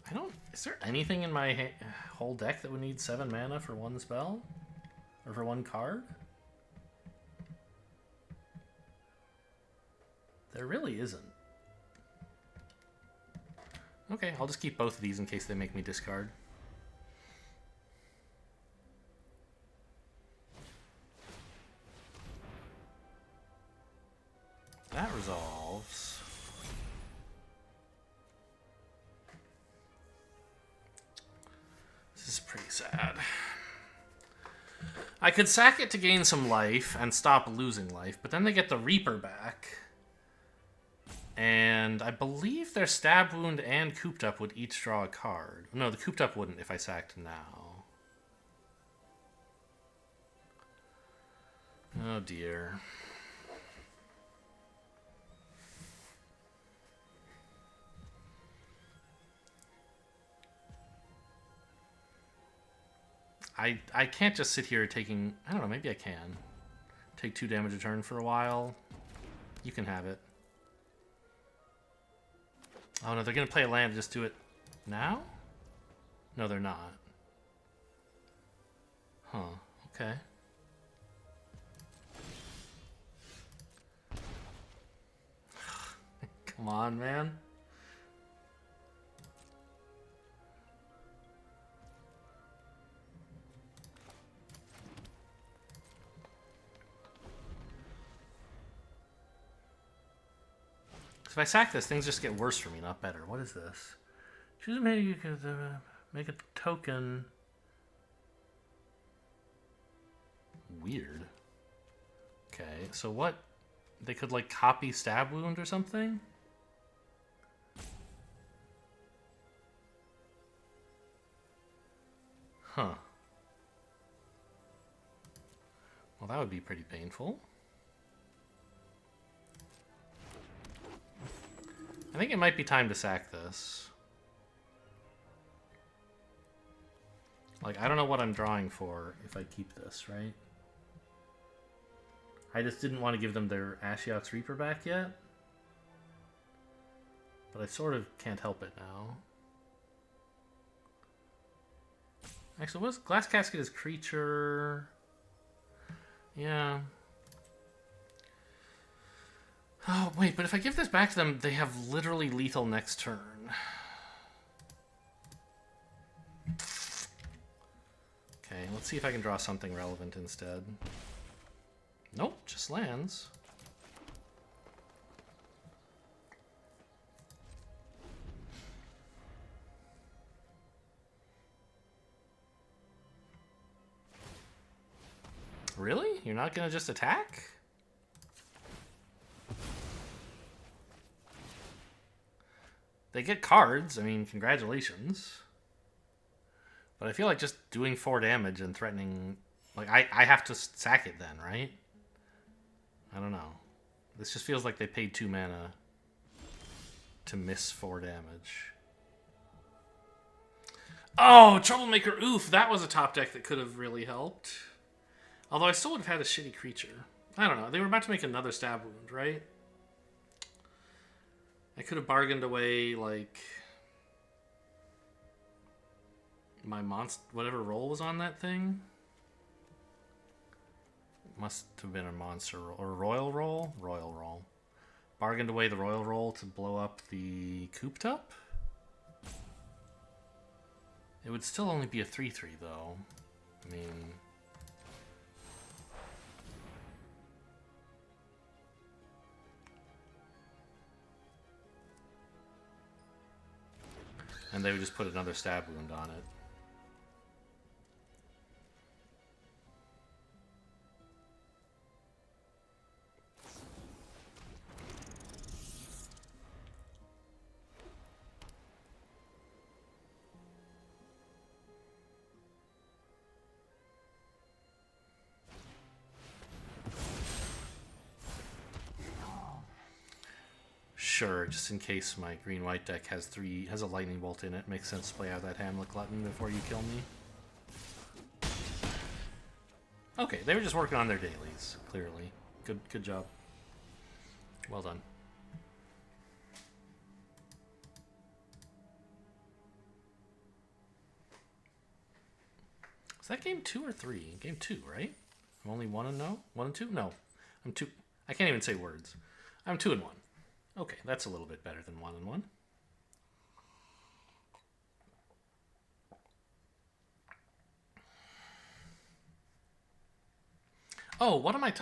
I don't... Is there anything in my whole deck that would need 7 mana for 1 spell? Or for 1 card? There really isn't. Okay, I'll just keep both of these in case they make me discard. That resolves. This is pretty sad. I could sack it to gain some life and stop losing life, but then they get the Reaper back. And I believe their Stab Wound and Cooped Up would each draw a card. No, the Cooped Up wouldn't if I sacked now. Oh dear. I can't just sit here taking... I don't know, maybe I can. Take 2 damage a turn for a while. You can have it. Oh no, they're going to play a land. Just do it now? No, they're not. Huh, okay. Come on, man. If I sack this, things just get worse for me, not better. What is this? Choose a menu, you can make a token. Weird. Okay, so what? They could, like, copy Stab Wound or something? Huh. Well, that would be pretty painful. I think it might be time to sack this. Like, I don't know what I'm drawing for if I keep this, right? I just didn't want to give them their Ashiok's Reaper back yet. But I sort of can't help it now. Actually, what's Glass Casket is creature? Yeah. Oh, wait, but if I give this back to them, they have literally lethal next turn. Okay, let's see if I can draw something relevant instead. Nope, just lands. Really? You're not gonna just attack? They get cards. I mean, congratulations. But I feel like just doing 4 damage and threatening... Like, I have to sack it then, right? I don't know. This just feels like they paid 2 mana to miss 4 damage. Oh, Troublemaker, oof! That was a top deck that could have really helped. Although I still would have had a shitty creature. I don't know. They were about to make another Stab Wound, right? I could have bargained away, like, my monster, whatever roll was on that thing. Must have been a monster roll, or royal roll? Royal roll. Bargained away the royal roll to blow up the Cooped Up. It would still only be a 3/3, though. I mean... And they would just put another Stab Wound on it. Sure, just in case my green-white deck has a lightning bolt in it, makes sense to play out that Hamlet Glutton before you kill me. Okay, they were just working on their dailies, clearly. Good job. Well done. Is that game 2 or 3? Game 2, right? I'm only 1 and no? 1 and 2? No. I'm 2. I can't even say words. I'm 2 and 1. Okay, that's a little bit better than 1 and 1. Oh, what am I...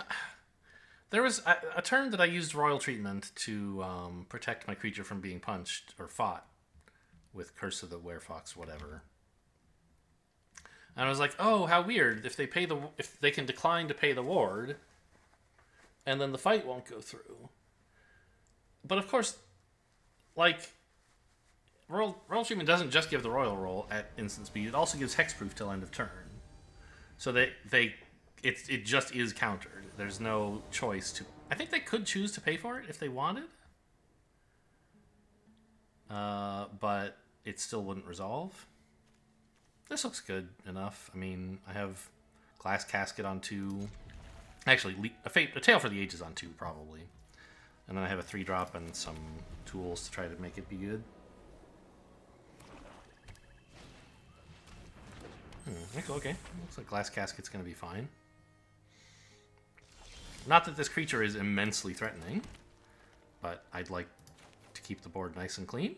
There was a turn that I used Royal Treatment to protect my creature from being punched or fought with Curse of the Werefox, whatever. And I was like, oh, how weird. If they can decline to pay the ward, and then the fight won't go through. But of course, like, Royal Treatment doesn't just give the Royal roll at instant speed. It also gives Hexproof till end of turn. So it just is countered. There's no choice to... I think they could choose to pay for it if they wanted. But it still wouldn't resolve. This looks good enough. I mean, I have Glass Casket on 2. Actually, a Tale for the Ages on 2, probably. And then I have a 3-drop and some tools to try to make it be good. Okay. Looks like Glass Casket's going to be fine. Not that this creature is immensely threatening, but I'd like to keep the board nice and clean.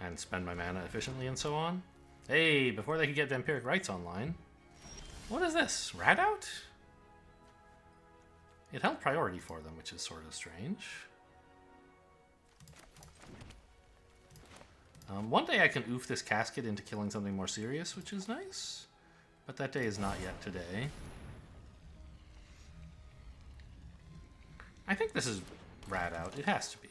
And spend my mana efficiently and so on. Hey, before they could get Vampiric Rites online. What is this? Rat out? It held priority for them, which is sort of strange. One day I can oof this casket into killing something more serious, which is nice. But that day is not yet today. I think this is rat out. It has to be.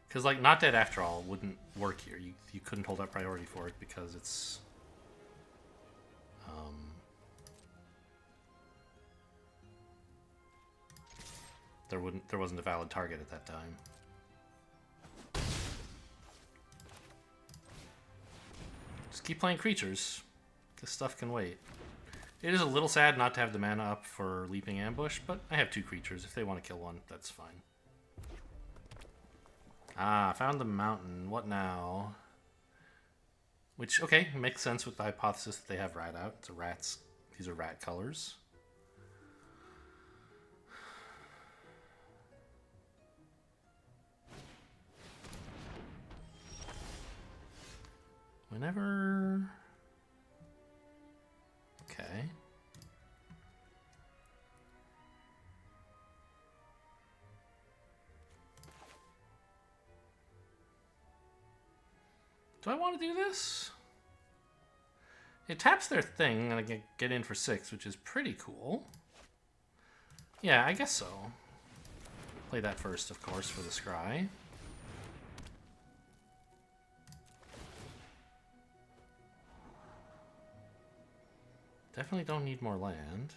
Because, like, Not Dead After All wouldn't work here. You couldn't hold up priority for it because it's... there wasn't a valid target at that time. Just keep playing creatures. This stuff can wait. It is a little sad not to have the mana up for Leaping Ambush, but I have 2 creatures. If they want to kill one, that's fine. Ah, found the mountain. What now? Which, okay, makes sense with the hypothesis that they have rat out. It's a rats. These are rat colors. Whenever... Okay. Do I want to do this? It taps their thing, and I can get in for 6, which is pretty cool. Yeah, I guess so. Play that first, of course, for the scry. Definitely don't need more land.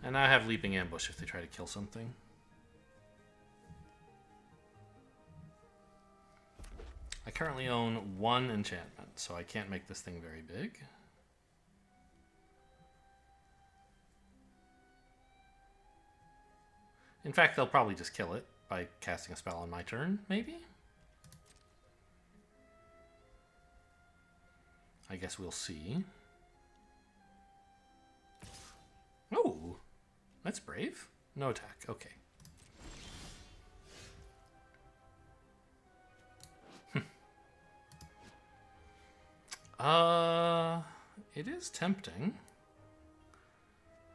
And now I have Leaping Ambush if they try to kill something. I currently own 1 enchantment, so I can't make this thing very big. In fact, they'll probably just kill it by casting a spell on my turn, maybe? I guess we'll see. Oh, that's brave. No attack, okay. It is tempting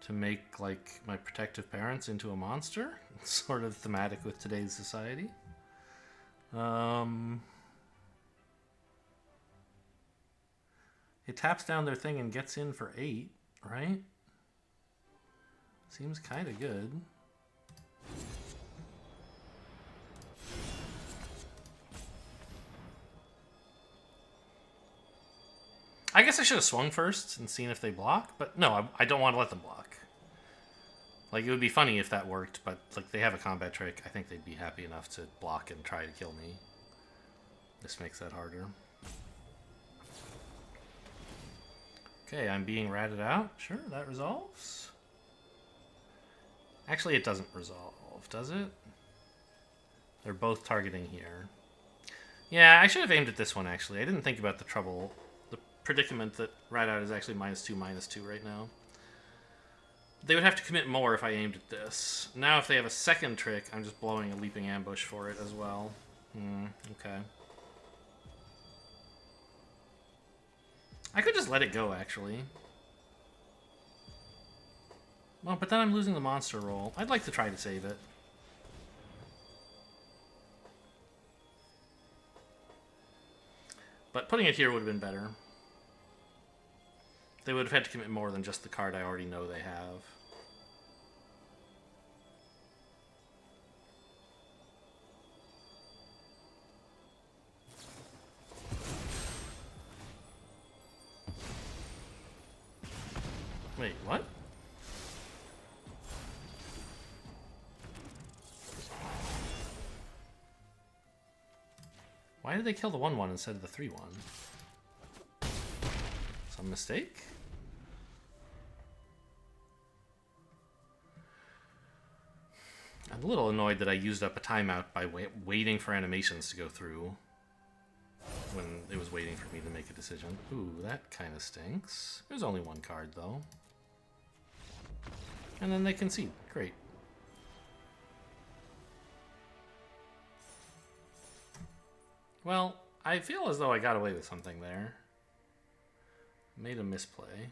to make, like, my protective parents into a monster. It's sort of thematic with today's society. It taps down their thing and gets in for 8, right? Seems kind of good. I guess I should have swung first and seen if they block, but no, I don't want to let them block. Like, it would be funny if that worked, but, like, they have a combat trick. I think they'd be happy enough to block and try to kill me. This makes that harder. Okay, I'm being ratted out. Sure, that resolves. Actually, it doesn't resolve, does it? They're both targeting here. Yeah, I should have aimed at this one, actually. I didn't think about the predicament that rat out is actually -2/-2 right now. They would have to commit more if I aimed at this. Now if they have a second trick, I'm just blowing a Leaping Ambush for it as well. Okay. I could just let it go, actually. Well, but then I'm losing the monster roll. I'd like to try to save it. But putting it here would have been better. They would have had to commit more than just the card I already know they have. Wait, what? Why did they kill the 1/1 instead of the 3/1? Some mistake? I'm a little annoyed that I used up a timeout by waiting for animations to go through when it was waiting for me to make a decision. Ooh, that kind of stinks. There's only one card, though. And then they concede. Great. Well, I feel as though I got away with something there. Made a misplay.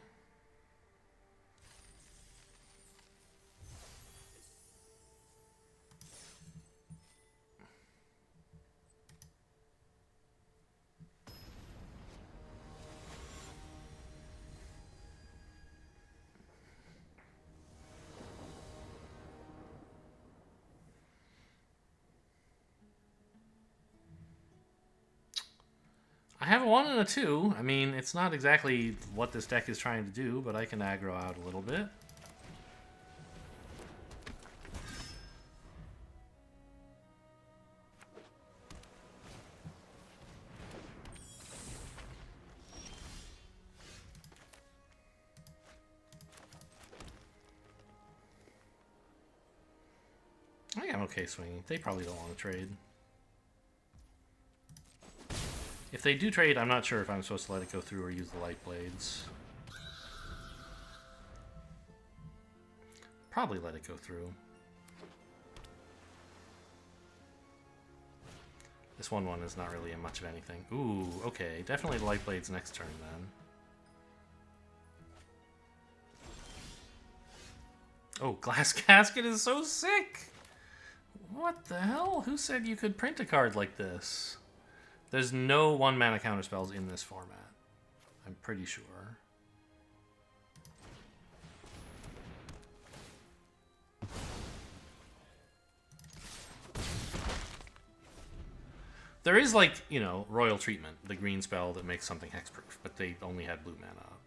I have a 1 and a 2. I mean, it's not exactly what this deck is trying to do, but I can aggro out a little bit. I think I'm okay swinging. They probably don't want to trade. If they do trade, I'm not sure if I'm supposed to let it go through or use the light blades. Probably let it go through. This 1/1 is not really much of anything. Ooh, okay. Definitely the light blades next turn then. Oh, Glass Casket is so sick! What the hell? Who said you could print a card like this? There's no 1-mana counterspells in this format. I'm pretty sure. There is, like, you know, Royal Treatment, the green spell that makes something hexproof, but they only had blue mana up.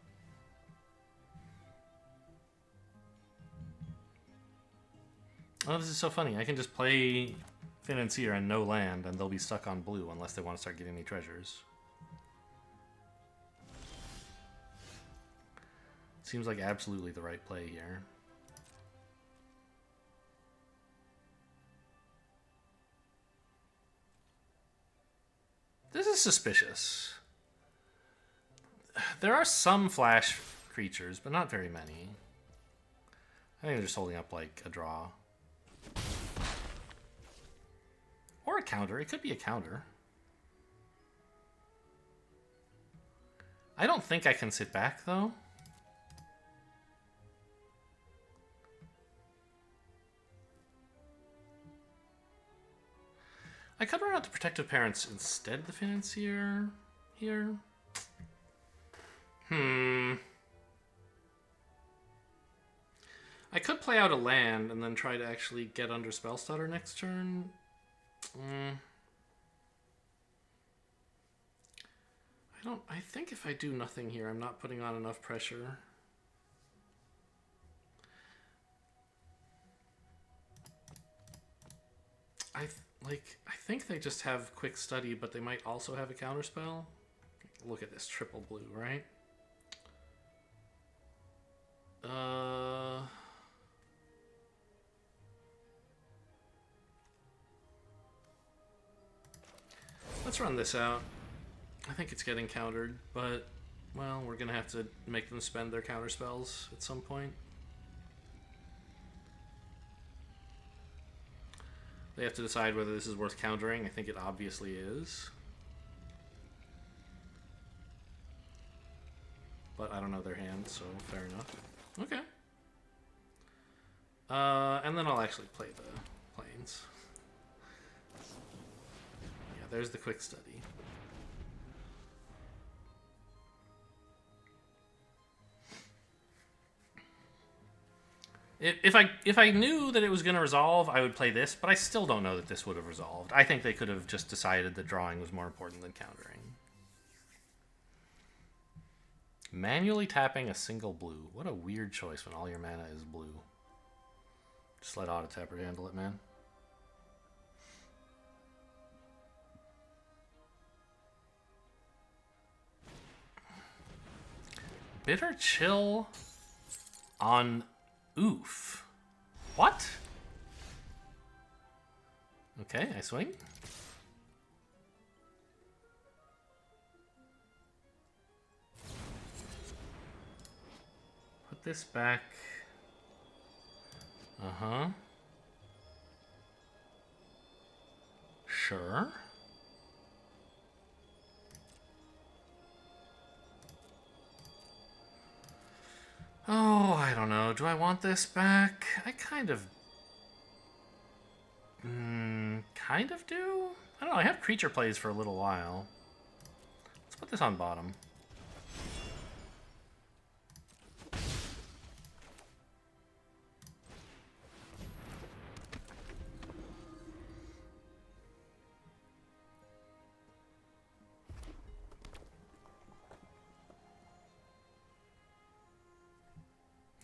Oh, this is so funny. I can just play Financier and no land, and they'll be stuck on blue unless they want to start getting me treasures. Seems like absolutely the right play here. This is suspicious. There are some flash creatures, but not very many. I think they're just holding up, like, a draw. Or a counter. It could be a counter. I don't think I can sit back, though. I could run out the Protective Parents instead of the Financier here. I could play out a land and then try to actually get under Spellstutter next turn. I think if I do nothing here, I'm not putting on enough pressure. I think they just have Quick Study, but they might also have a counterspell. Look at this triple blue, right? Let's run this out. I think it's getting countered, but, well, we're gonna have to make them spend their counterspells at some point. They have to decide whether this is worth countering. I think it obviously is. But I don't know their hand, so fair enough. Okay. And then I'll actually play the planes. Yeah, there's the Quick Study. If I knew that it was going to resolve, I would play this, but I still don't know that this would have resolved. I think they could have just decided that drawing was more important than countering. Manually tapping a single blue. What a weird choice when all your mana is blue. Just let auto tapper handle it, man. Bitter Chill on Oof. What? Okay, I swing. Put this back. Uh-huh. Sure. Oh, I don't know. Do I want this back? I kind of do. I don't know. I have creature plays for a little while. Let's put this on bottom.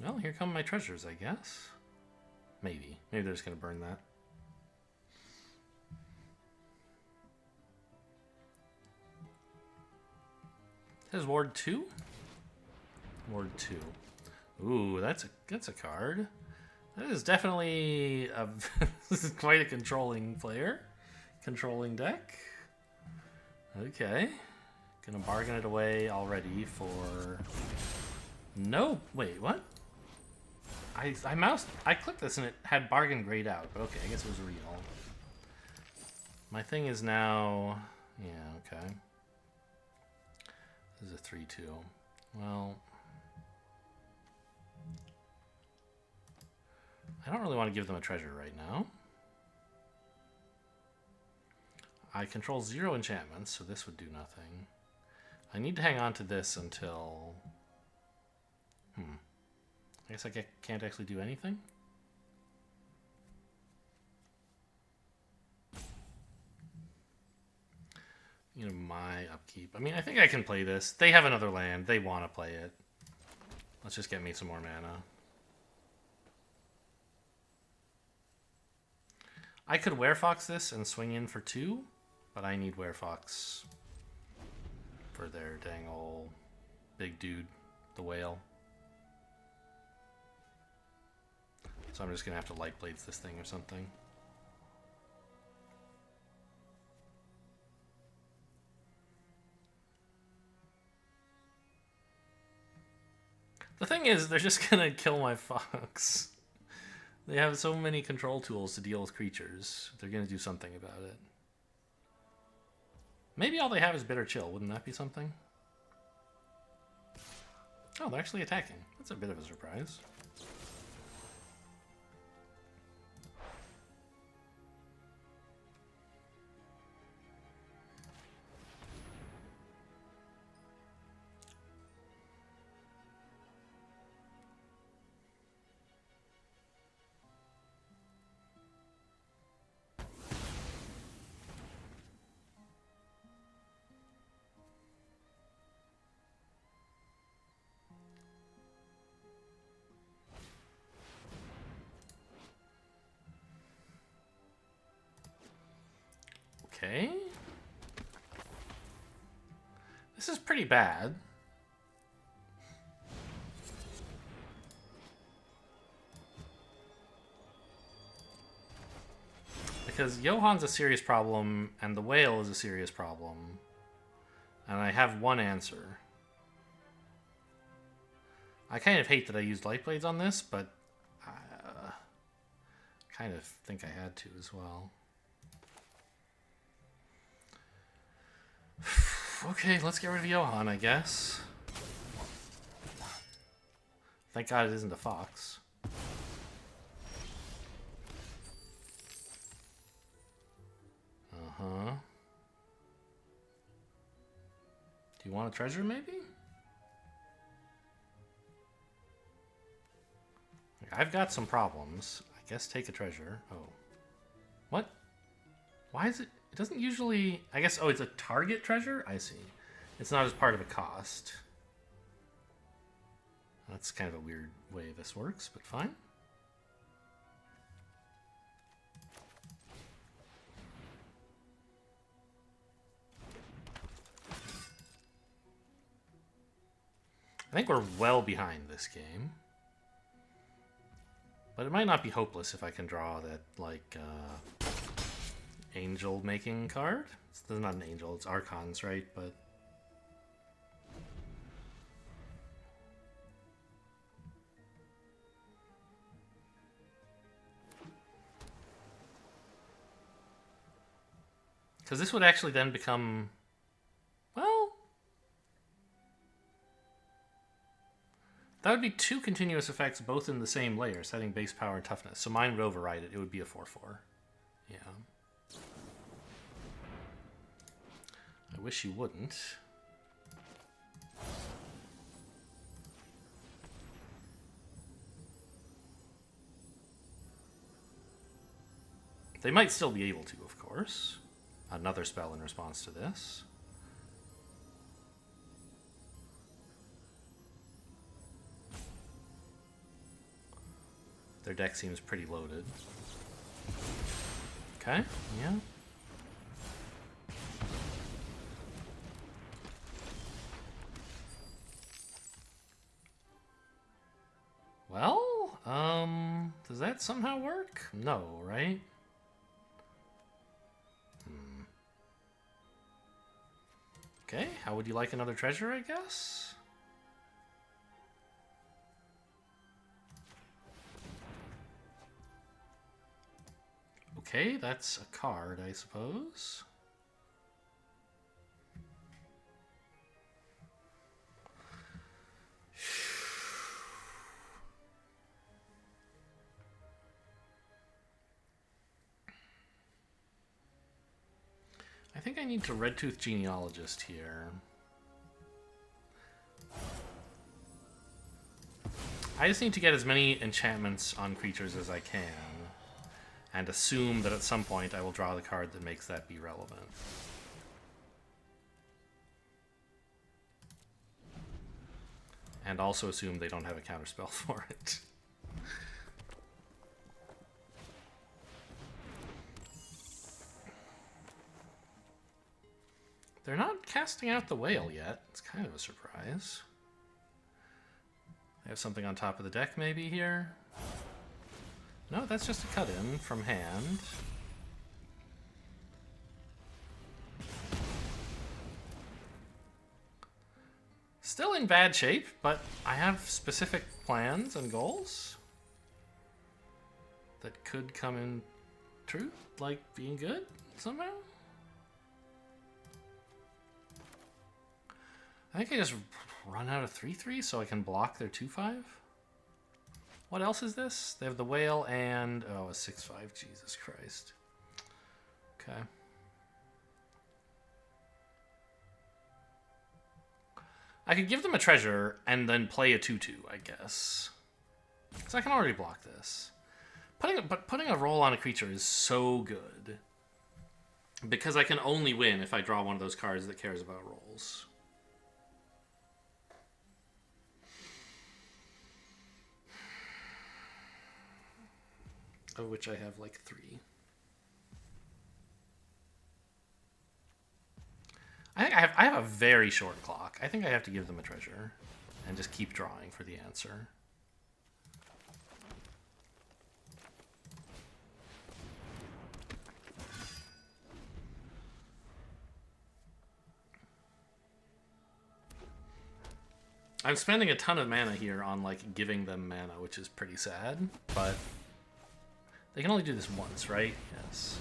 Well, here come my treasures, I guess. Maybe. Maybe they're just going to burn that. It says Ward 2? Ward 2. Ooh, that's a card. That is definitely a this is quite a controlling player. Controlling deck. Okay. Gonna bargain it away already for... No, wait, what? I clicked this and it had bargain grayed out, but okay, I guess it was real. My thing is now... Yeah, okay. This is a 3-2. Well... I don't really want to give them a treasure right now. I control 0 enchantments, so this would do nothing. I need to hang on to this until... I guess I can't actually do anything? You know, my upkeep. I mean, I think I can play this. They have another land. They want to play it. Let's just get me some more mana. I could Werefox this and swing in for 2, but I need Werefox for their dang old big dude, the whale. So I'm just going to have to light blades this thing or something. The thing is, they're just going to kill my fox. They have so many control tools to deal with creatures. They're going to do something about it. Maybe all they have is Bitter Chill. Wouldn't that be something? Oh, they're actually attacking. That's a bit of a surprise. Okay. This is pretty bad. Because Johan's a serious problem, and the whale is a serious problem. And I have one answer. I kind of hate that I used light blades on this, but I kind of think I had to as well. Okay, let's get rid of Johan, I guess. Thank God it isn't a fox. Uh-huh. Do you want a treasure, maybe? I've got some problems. I guess take a treasure. Oh. What? Why is it... It doesn't usually... I guess... Oh, it's a target treasure? I see. It's not as part of a cost. That's kind of a weird way this works, but fine. I think we're well behind this game. But it might not be hopeless if I can draw that, like, angel making card. It's not an angel, it's archons, right? But... because this would actually then become... Well... that would be two continuous effects both in the same layer, setting base power and toughness. So mine would override it. It would be a 4-4. Yeah. I wish you wouldn't. They might still be able to, of course. Another spell in response to this. Their deck seems pretty loaded. Okay, yeah. Well, does that somehow work? No, right? Okay, how would you like another treasure, I guess? Okay, that's a card, I suppose. I think I need to Red Tooth Genealogist here. I just need to get as many enchantments on creatures as I can, and assume that at some point I will draw the card that makes that be relevant. And also assume they don't have a counterspell for it. They're not casting out the whale yet. It's kind of a surprise. They have something on top of the deck maybe here. No, that's just a cut-in from hand. Still in bad shape, but I have specific plans and goals that could come in true, like being good somehow. I think I just run out of 3/3 so I can block their 2/5. What else is this? They have the whale and... oh, a 6/5. Jesus Christ. Okay. I could give them a treasure and then play a 2/2, I guess. Because I can already block this. But putting a roll on a creature is so good. Because I can only win if I draw one of those cards that cares about rolls. Of which I have like 3. I think I have a very short clock. I think I have to give them a treasure and just keep drawing for the answer. I'm spending a ton of mana here on like giving them mana, which is pretty sad, but they can only do this once, right? Yes.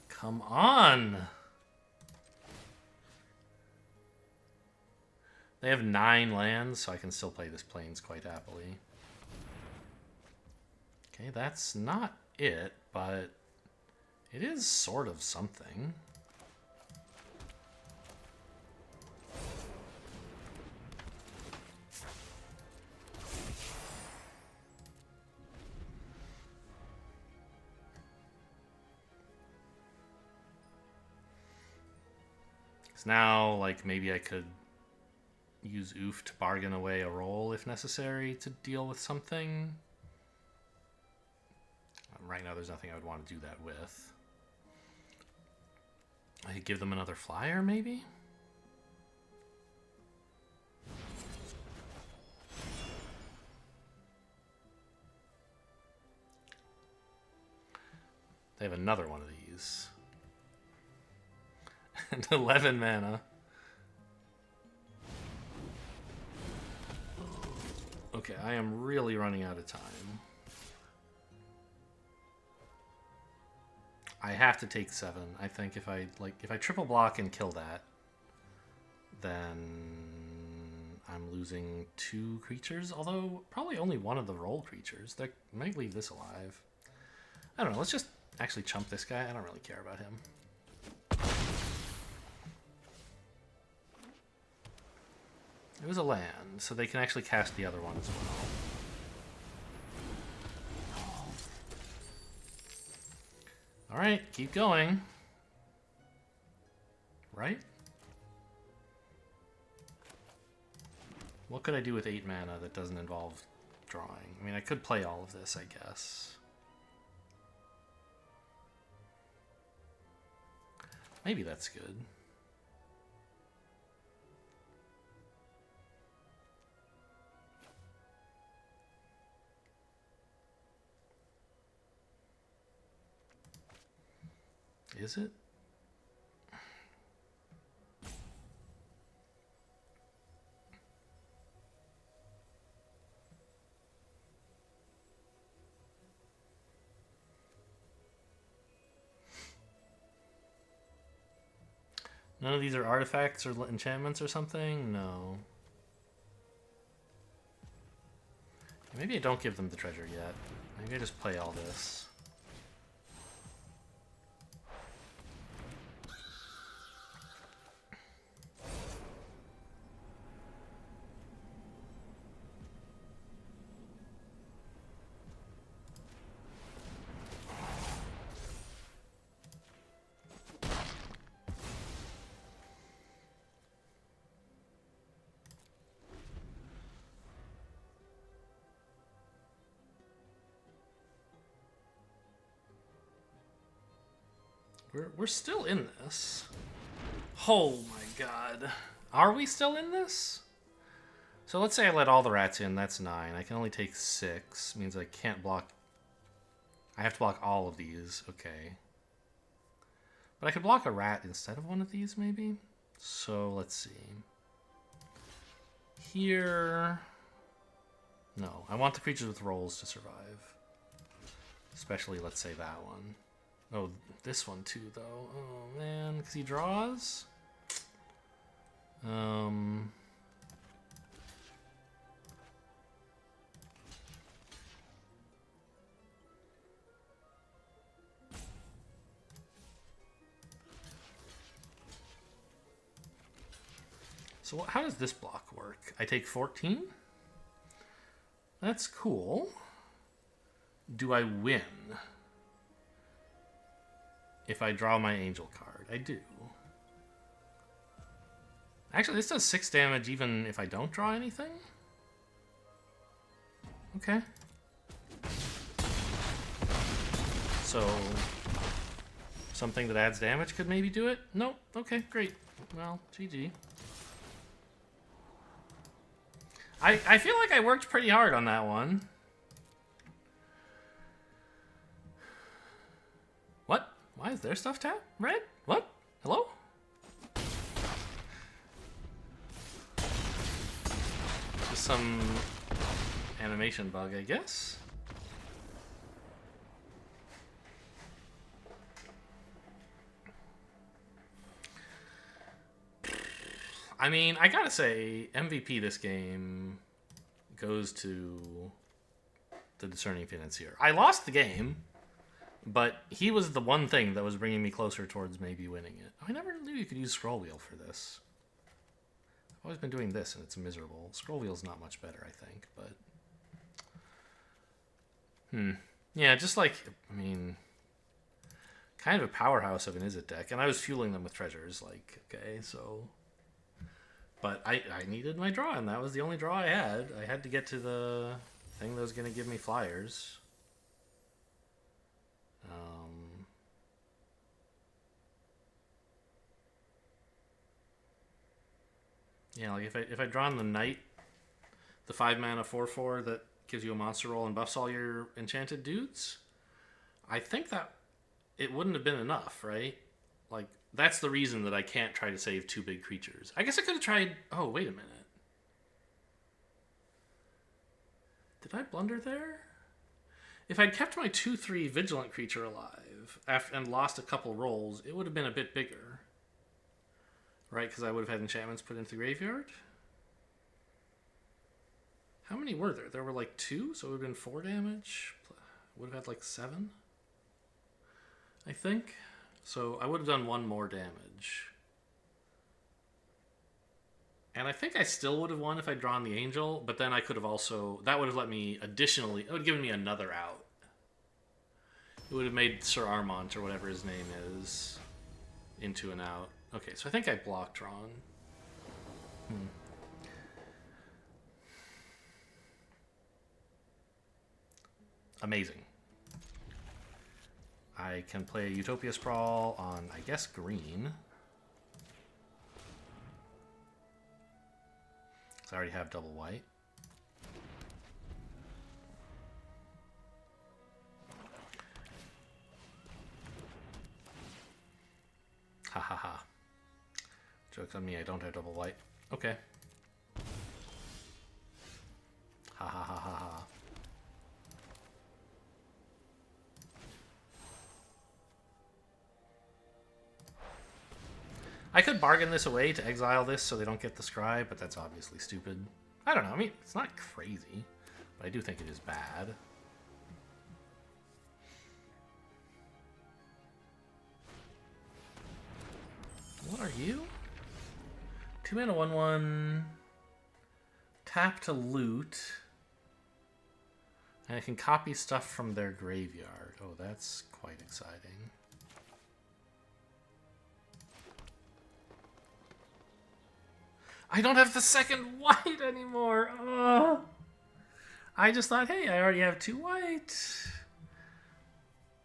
Come on! They have 9 lands, so I can still play this Plains quite happily. Okay, that's not it, but it is sort of something. So now, like, maybe I could use Oof to bargain away a roll if necessary to deal with something. Right now, there's nothing I would want to do that with. I could give them another flyer, maybe? They have another one of these. And 11 mana. Okay, I am really running out of time. I have to take 7. I think if I triple block and kill that, then I'm losing 2 creatures, although probably only one of the roll creatures. That might leave this alive. I don't know, let's just actually chump this guy. I don't really care about him. It was a land, so they can actually cast the other one as well. Alright, keep going. Right? What could I do with 8 mana that doesn't involve drawing? I mean, I could play all of this, I guess. Maybe that's good. Is it? None of these are artifacts or enchantments or something? No. Maybe I don't give them the treasure yet. Maybe I just play all this. We're still in this. Oh my god. Are we still in this? So let's say I let all the rats in. That's 9. I can only take 6. Means I can't block. I have to block all of these. Okay. But I could block a rat instead of one of these, maybe? So let's see. Here. No. I want the creatures with rolls to survive. Especially, let's say, that one. Oh, this one too, though. Oh, man, because he draws? So how does this block work? I take 14? That's cool. Do I win? If I draw my angel card. I do. Actually, this does 6 damage even if I don't draw anything? Okay. So, something that adds damage could maybe do it? Nope. Okay, great. Well, GG. I feel like I worked pretty hard on that one. What? Why is their stuff tapped? Red? What? Hello? Just some animation bug, I guess. I mean, I gotta say, MVP this game goes to the Discerning Financier. I lost the game, but he was the one thing that was bringing me closer towards maybe winning it. I never knew you could use Scroll Wheel for this. I've always been doing this, and it's miserable. Scroll Wheel's not much better, I think, but... Yeah, just like, I mean... Kind of a powerhouse of an Izzet deck, and I was fueling them with treasures. Like, okay, so. But I needed my draw, and that was the only draw I had. I had to get to the thing that was going to give me flyers. Yeah, like if I'd drawn the Knight, the 5-mana 4/4 that gives you a monster roll and buffs all your enchanted dudes, I think that it wouldn't have been enough, right? Like, that's the reason that I can't try to save 2 big creatures. I guess I could have tried... Oh, wait a minute. Did I blunder there? If I'd kept my 2/3 Vigilant creature alive and lost a couple rolls, it would have been a bit bigger. Right, because I would have had enchantments put into the graveyard? How many were there? There were like 2, so it would have been 4 damage. Would have had like 7, I think. So I would have done 1 more damage. And I think I still would have won if I'd drawn the Angel, but then I could have also... That would have let me additionally... It would have given me another out. It would have made Sir Armont, or whatever his name is, into an out. Okay, so I think I blocked wrong. Amazing. I can play Utopia Sprawl on, I guess, green. So I already have double white. Ha ha ha. Joke's on me, I don't have double white. Okay. Ha ha ha ha ha. I could bargain this away to exile this so they don't get the Scribe, but that's obviously stupid. I don't know, I mean, it's not crazy, but I do think it is bad. What are you? 2 mana 1/1. Tap to loot. And I can copy stuff from their graveyard. Oh, that's quite exciting. I don't have the second white anymore. Ugh. I just thought, hey, I already have 2 white.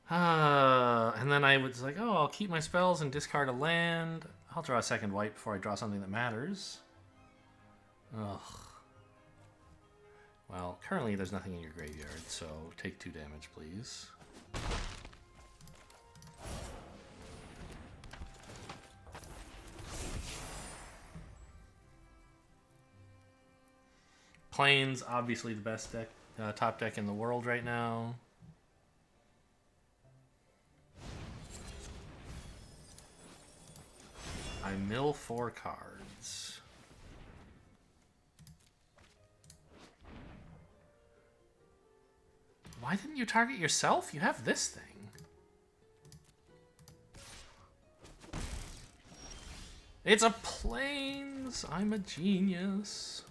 And then I was like, oh, I'll keep my spells and discard a land. I'll draw a second white before I draw something that matters. Ugh. Well, currently there's nothing in your graveyard, so take 2 damage, please. Plains, obviously the best deck, top deck in the world right now. I mill 4 cards. Why didn't you target yourself? You have this thing. It's a Plains! I'm a genius.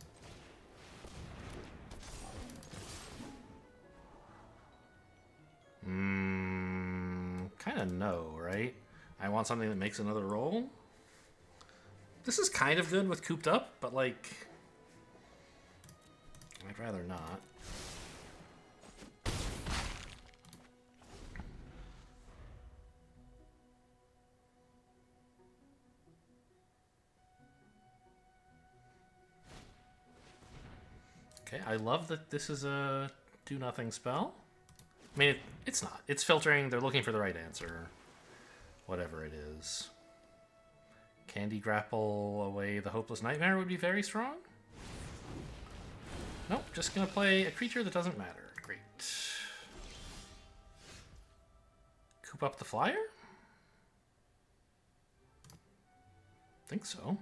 Kind of no, right? I want something that makes another roll. This is kind of good with Cooped Up, but like... I'd rather not. Okay, I love that this is a do-nothing spell. I mean, it's not. It's filtering. They're looking for the right answer. Whatever it is. Candy Grapple away the Hopeless Nightmare would be very strong. Nope, just going to play a creature that doesn't matter. Great. Coop up the flyer? Think so.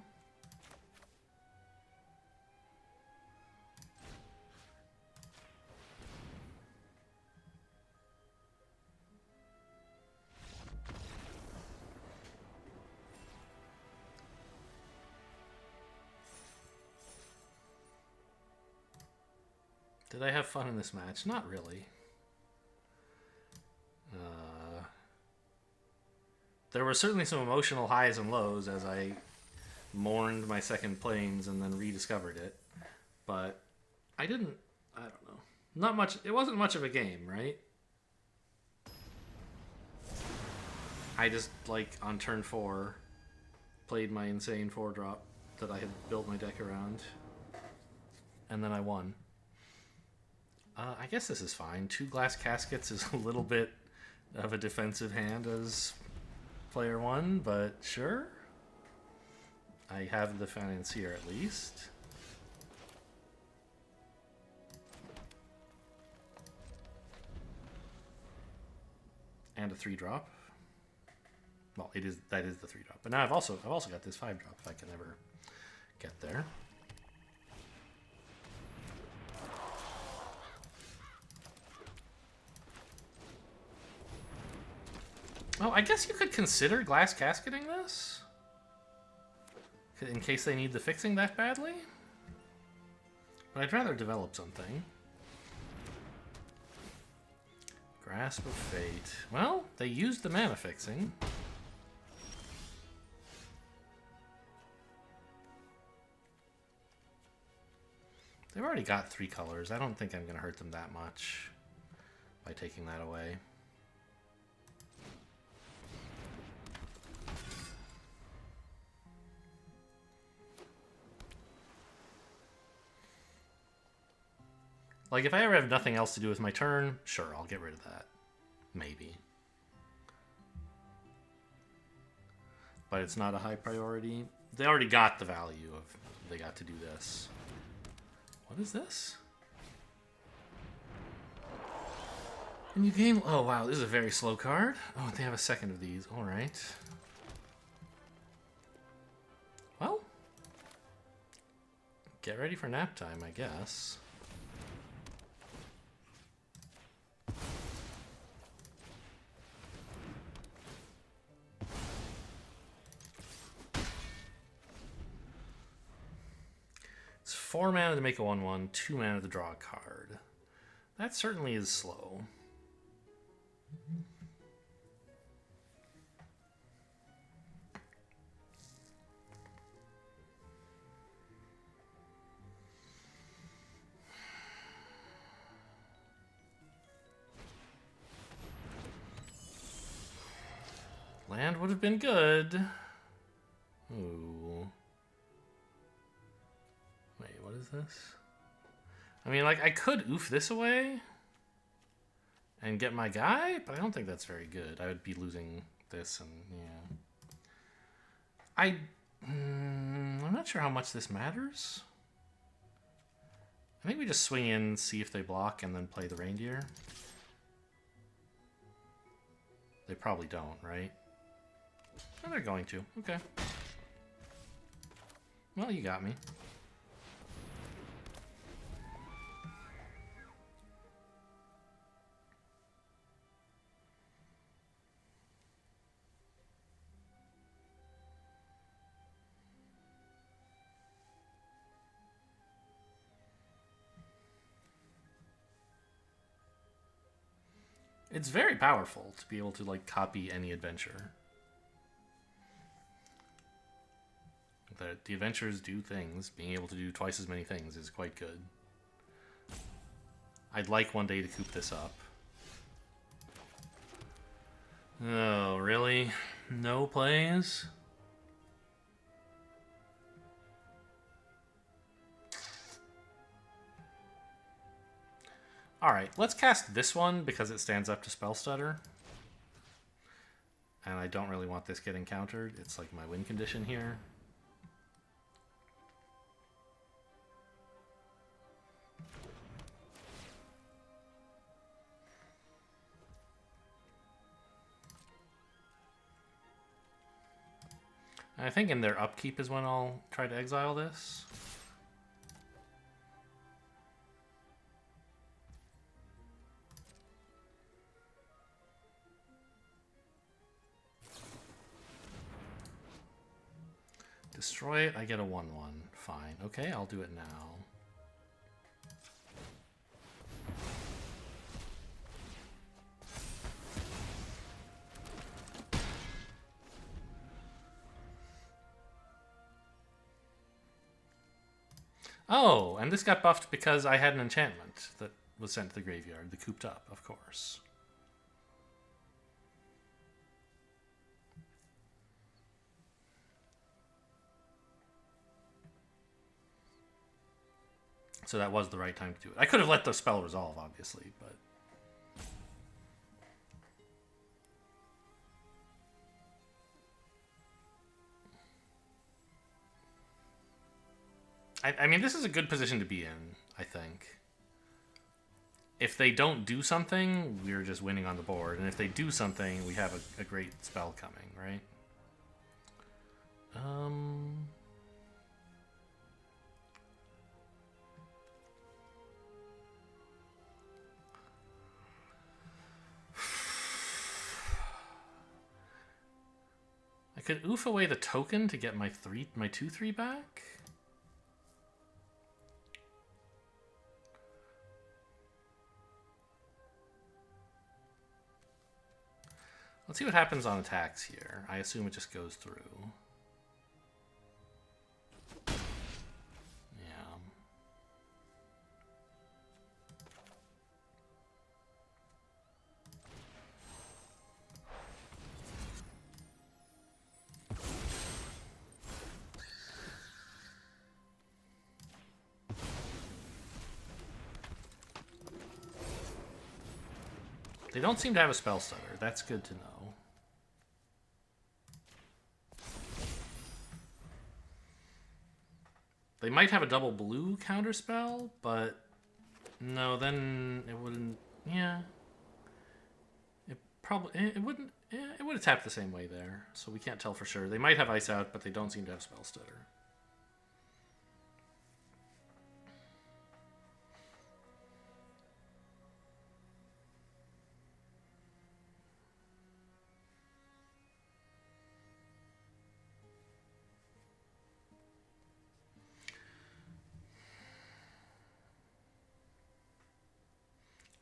Did I have fun in this match? Not really. there were certainly some emotional highs and lows as I mourned my second planes and then rediscovered it. But I don't know. Not much. It wasn't much of a game, right? I just, like, on turn 4, played my insane 4-drop that I had built my deck around. And then I won. I guess this is fine. 2 glass caskets is a little bit of a defensive hand as player 1, but sure. I have the financier at least. And a 3-drop. Well, that is the 3-drop. But now I've also got this 5-drop if I can ever get there. Oh, I guess you could consider glass casketing this in case they need the fixing that badly. But I'd rather develop something. Grasp of Fate. Well, they used the mana fixing. They've already got 3 colors. I don't think I'm going to hurt them that much by taking that away. Like, if I ever have nothing else to do with my turn, sure, I'll get rid of that. Maybe. But it's not a high priority. They already got the value of they got to do this. What is this? And you gain... Oh, wow, this is a very slow card. Oh, they have a second of these. All right. Well. Get ready for nap time, I guess. It's 4 mana to make a 1/1, 2 mana to draw a card. That certainly is slow. Land would have been good. Ooh. Wait, what is this? I mean, like, I could oof this away and get my guy, but I don't think that's very good. I would be losing this, and yeah. I'm not sure how much this matters. I think we just swing in, see if they block, and then play the reindeer. They probably don't, right? Oh, they're going to. Okay. Well, you got me. It's very powerful to be able to, like, copy any adventure. The adventures do things. Being able to do twice as many things is quite good. I'd like one day to coop this up. Oh, really? No plays? Alright, let's cast this one because it stands up to Spell Stutter. And I don't really want this getting countered. It's like my win condition here. And I think in their upkeep is when I'll try to exile this. Destroy it, I get a 1/1. Fine. Okay, I'll do it now. Oh, and this got buffed because I had an enchantment that was sent to the graveyard. The cooped up, of course. So that was the right time to do it. I could have let the spell resolve, obviously, but... I mean, this is a good position to be in, I think. If they don't do something, we're just winning on the board. And if they do something, we have a great spell coming, right? I could oof away the token to get my 2/3 back. Let's see what happens on attacks here. I assume it just goes through. Yeah. They don't seem to have a spell stutter. That's good to know. They might have a double blue counterspell, but no, then it wouldn't. Yeah, it wouldn't. Yeah, it would have tapped the same way there, so we can't tell for sure. They might have ice out, but they don't seem to have spell stutter.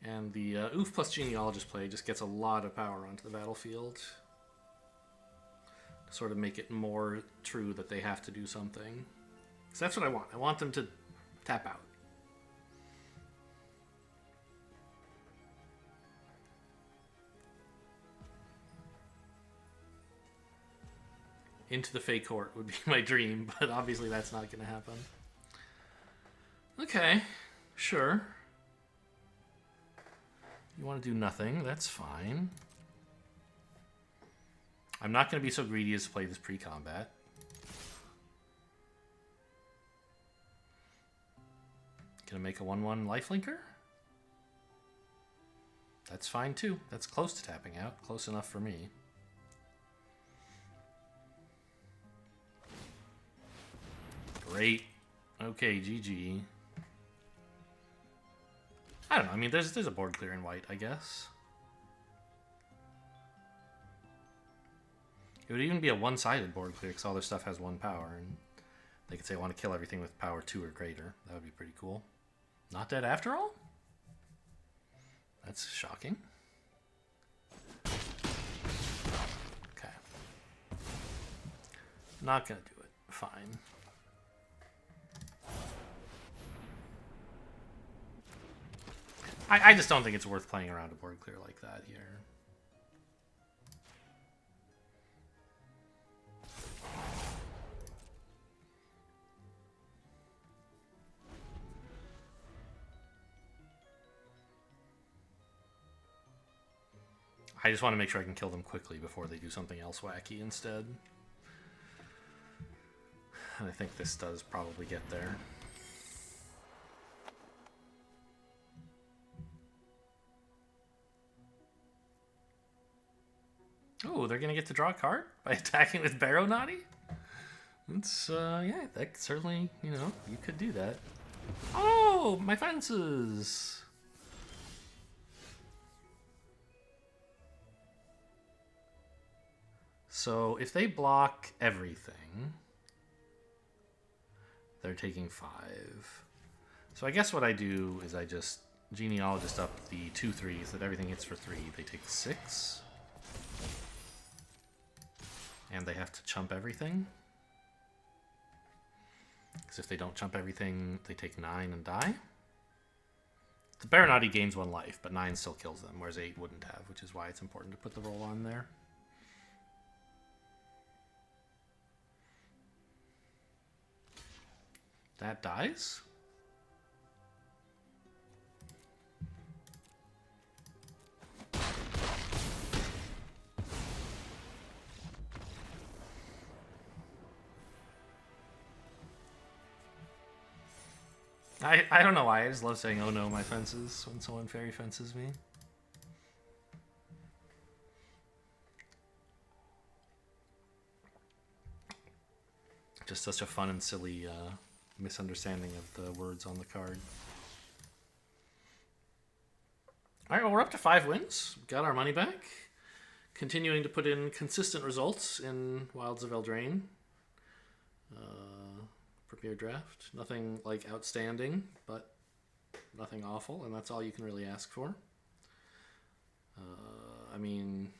And the Oof plus Genealogist play just gets a lot of power onto the battlefield. To sort of make it more true that they have to do something. So that's what I want. I want them to tap out. Into the Fey Court would be my dream, but obviously that's not going to happen. Okay, sure. You want to do nothing, that's fine. I'm not going to be so greedy as to play this pre-combat. Gonna make a 1/1 lifelinker? That's fine too. That's close to tapping out. Close enough for me. Great. Okay, GG. I don't know. I mean, there's a board clear in white, I guess. It would even be a one-sided board clear because all their stuff has 1 power, and they could say I want to kill everything with power 2 or greater. That would be pretty cool. Not dead after all? That's shocking. Okay. Not gonna do it. Fine. I just don't think it's worth playing around a board clear like that here. I just want to make sure I can kill them quickly before they do something else wacky instead. And I think this does probably get there. Oh, they're going to get to draw a card by attacking with Barrow Naughty? That's, yeah, that certainly, you know, you could do that. Oh, my fences! So if they block everything, they're taking 5. So I guess what I do is I just Genealogist up the 2/3s that everything hits for 3. They take 6. And they have to chump everything. Because if they don't jump everything, they take 9 and die. The Baronati gains 1 life, but 9 still kills them, whereas 8 wouldn't have, which is why it's important to put the roll on there. That dies. I don't know why, I just love saying, oh no, my fences, when someone fairy fences me. Just such a fun and silly misunderstanding of the words on the card. Alright, well, we're up to 5 wins. Got our money back. Continuing to put in consistent results in Wilds of Eldraine. Premier draft. Nothing like outstanding, but nothing awful, and that's all you can really ask for. I mean,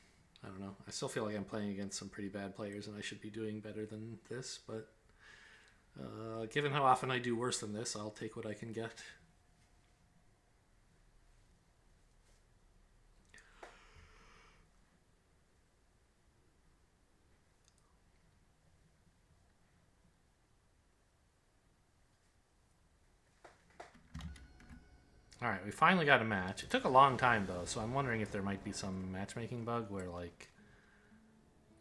I don't know. I still feel like I'm playing against some pretty bad players, and I should be doing better than this, but given how often I do worse than this, I'll take what I can get. Alright, we finally got a match. It took a long time, though, so I'm wondering if there might be some matchmaking bug where, like,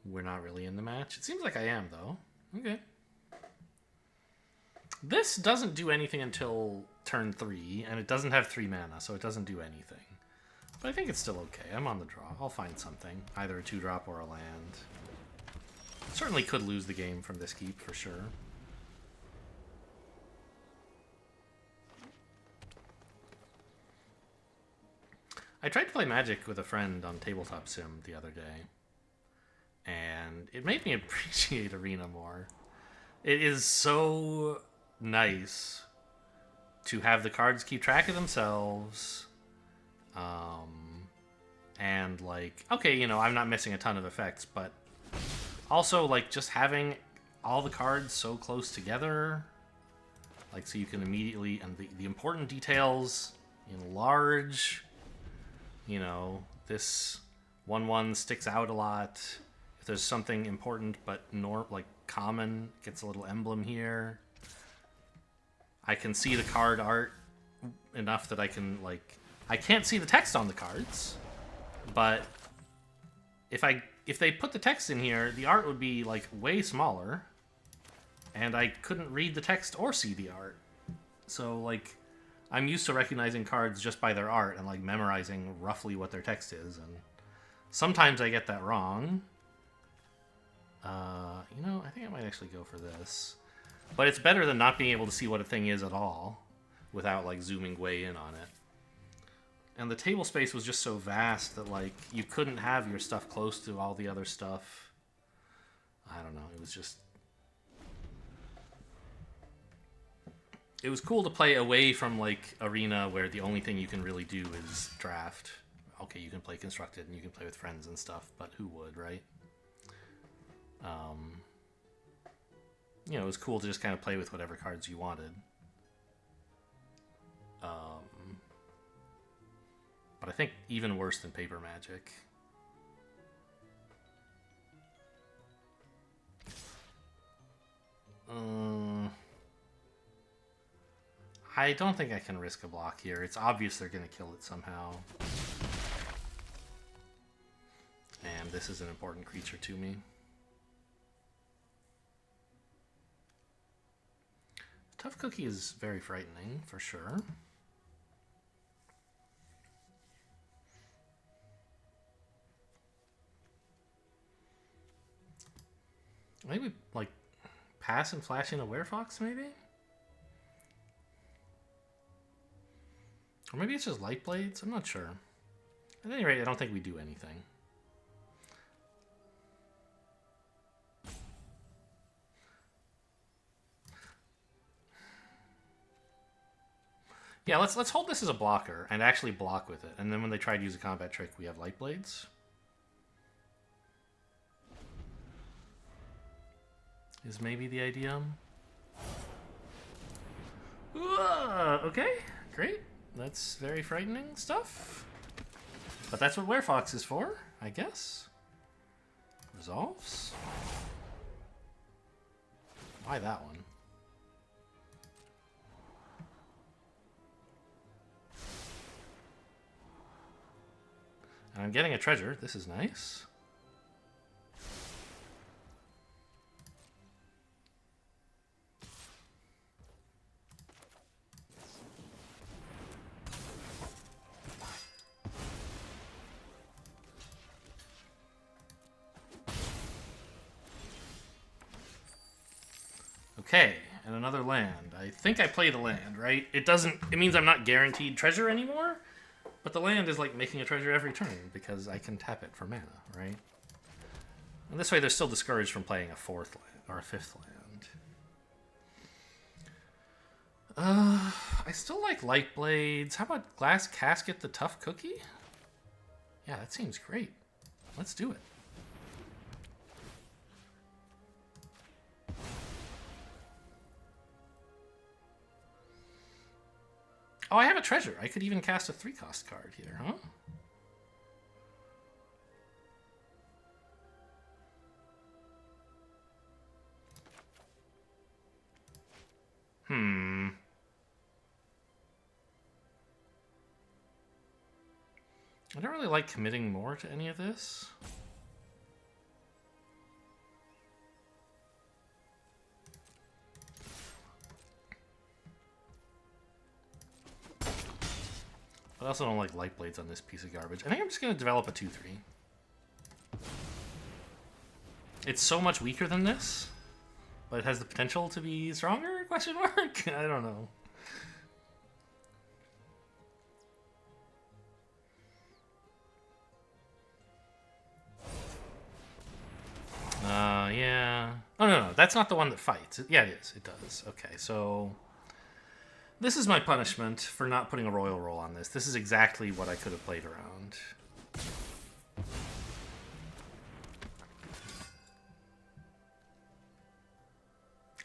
we're not really in the match. It seems like I am, though. Okay. This doesn't do anything until turn 3, and it doesn't have 3 mana, so it doesn't do anything. But I think it's still okay. I'm on the draw. I'll find something. Either a 2-drop or a land. Certainly could lose the game from this keep, for sure. I tried to play Magic with a friend on Tabletop Sim the other day, and it made me appreciate Arena more. It is so nice to have the cards keep track of themselves, and like, okay, you know, I'm not missing a ton of effects, but also like just having all the cards so close together, like so you can immediately, and the important details in large. You know, this 1/1 sticks out a lot. If there's something important but like common, it gets a little emblem here. I can see the card art enough that I can, like, I can't see the text on the cards, but if they put the text in here, the art would be like way smaller, and I couldn't read the text or see the art. So like, I'm used to recognizing cards just by their art and like memorizing roughly what their text is, and sometimes I get that wrong. You know, I think I might actually go for this. But it's better than not being able to see what a thing is at all without like zooming way in on it. And the table space was just so vast that like you couldn't have your stuff close to all the other stuff. I don't know, it was just... It was cool to play away from, like, Arena, where the only thing you can really do is draft. Okay, you can play Constructed, and you can play with friends and stuff, but who would, right? You know, it was cool to just kind of play with whatever cards you wanted. But I think even worse than Paper Magic. I don't think I can risk a block here. It's obvious they're going to kill it somehow. And this is an important creature to me. Tough Cookie is very frightening, for sure. Maybe, like, pass and flash in a Werefox, maybe? Or maybe it's just Light Blades? I'm not sure. At any rate, I don't think we do anything. Yeah, let's hold this as a blocker and actually block with it. And then when they try to use a combat trick, we have Light Blades. Is maybe the idea. Okay, great. That's very frightening stuff. But that's what Werefox is for, I guess. Resolves. Why that one? And I'm getting a treasure. This is nice. Okay, and another land. I think I played a land, right? It means I'm not guaranteed treasure anymore, but the land is like making a treasure every turn because I can tap it for mana, right? And this way they're still discouraged from playing a fourth land or a fifth land. I still like Light Blades. How about Glass Casket the Tough Cookie? Yeah, that seems great. Let's do it. Oh, I have a treasure. I could even cast a 3-cost card here, huh? I don't really like committing more to any of this. But I also don't like Light Blades on this piece of garbage. I think I'm just going to develop a 2-3. It's so much weaker than this, but it has the potential to be stronger? Question mark? I don't know. Yeah. Oh, no, that's not the one that fights. Yeah, it is. It does. Okay, so this is my punishment for not putting a royal roll on this. This is exactly what I could have played around.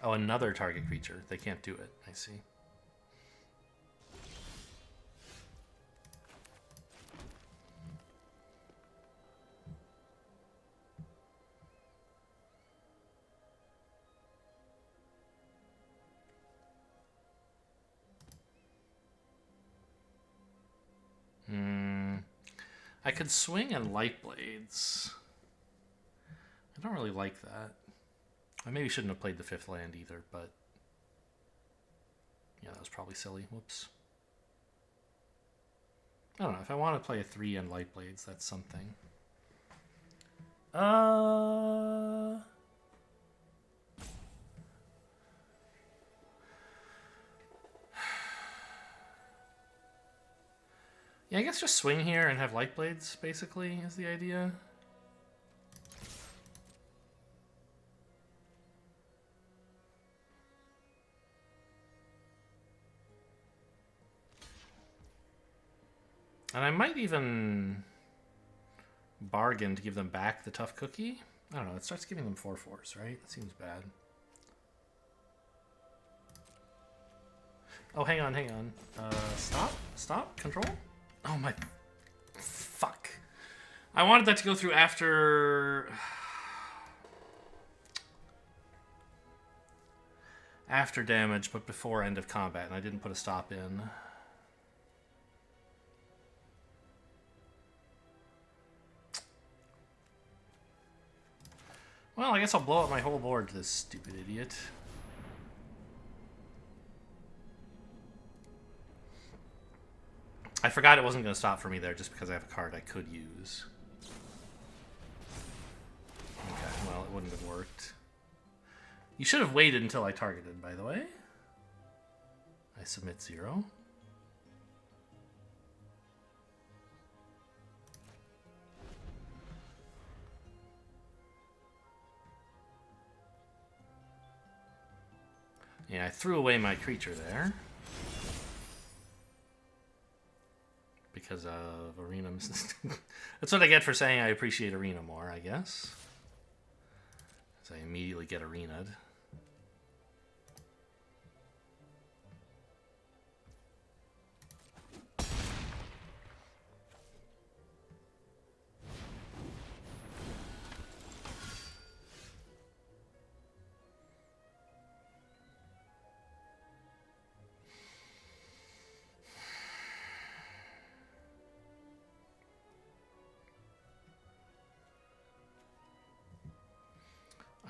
Oh, another target creature. They can't do it. I see. I could swing and Light Blades. I don't really like that. I maybe shouldn't have played the 5th land either, but yeah, that was probably silly. Whoops. I don't know. If I want to play a 3 and Light Blades, that's something. Yeah, I guess just swing here and have Light Blades, basically, is the idea. And I might even bargain to give them back the Tough Cookie. I don't know, it starts giving them 4/4s, right? That seems bad. Oh, hang on, hang on. Stop, control? Oh my, fuck. I wanted that to go through after damage, but before end of combat, and I didn't put a stop in. Well, I guess I'll blow up my whole board to this stupid idiot. I forgot it wasn't going to stop for me there just because I have a card I could use. Okay, well, it wouldn't have worked. You should have waited until I targeted, by the way. I submit 0. Yeah, I threw away my creature there. Because of Arena. That's what I get for saying I appreciate Arena more, I guess. So I immediately get Arena'd.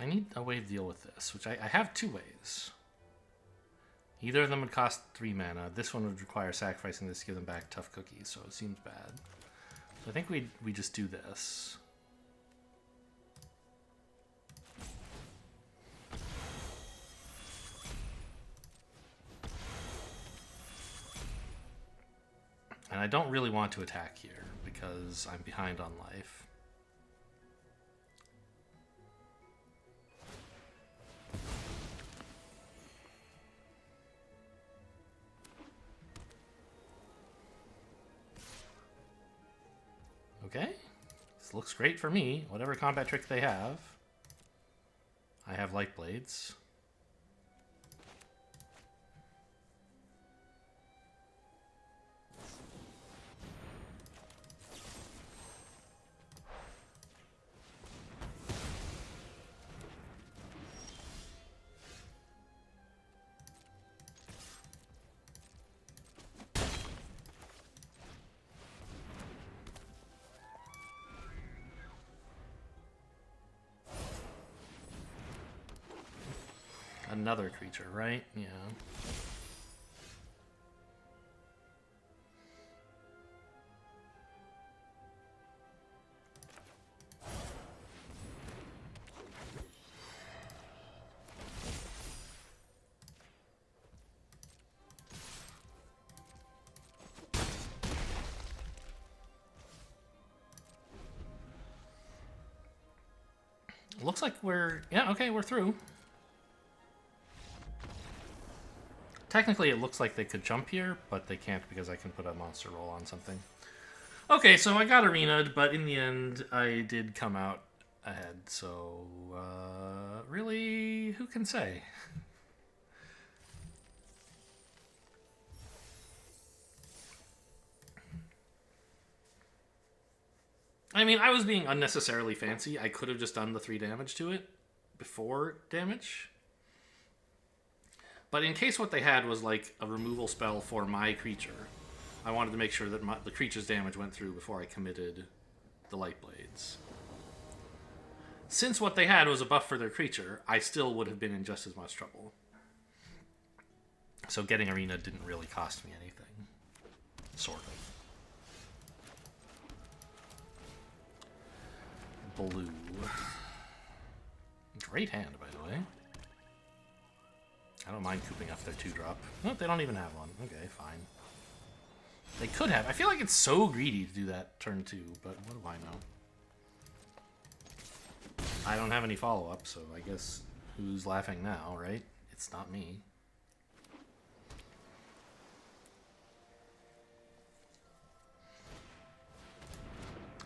I need a way to deal with this, which I have two ways. Either of them would cost 3 mana. This one would require sacrificing this to give them back tough cookies, so it seems bad. So I think we just do this. And I don't really want to attack here because I'm behind on life. Okay, this looks great for me. Whatever combat trick they have. I have light blades. Another creature, right? Yeah. Looks like we're... Yeah, okay, we're through. Technically, it looks like they could jump here, but they can't because I can put a monster roll on something. Okay, so I got arena'd, but in the end, I did come out ahead. So, really, who can say? I mean, I was being unnecessarily fancy. I could have just done the 3 damage to it before damage. But in case what they had was like a removal spell for my creature, I wanted to make sure that the creature's damage went through before I committed the light blades. Since what they had was a buff for their creature, I still would have been in just as much trouble. So getting Arena didn't really cost me anything. Sort of. Blue. Great hand, by the way. I don't mind cooping up their 2-drop. No, they don't even have one. Okay, fine. They could have. I feel like it's so greedy to do that turn 2, but what do I know? I don't have any follow-up, so I guess who's laughing now, right? It's not me.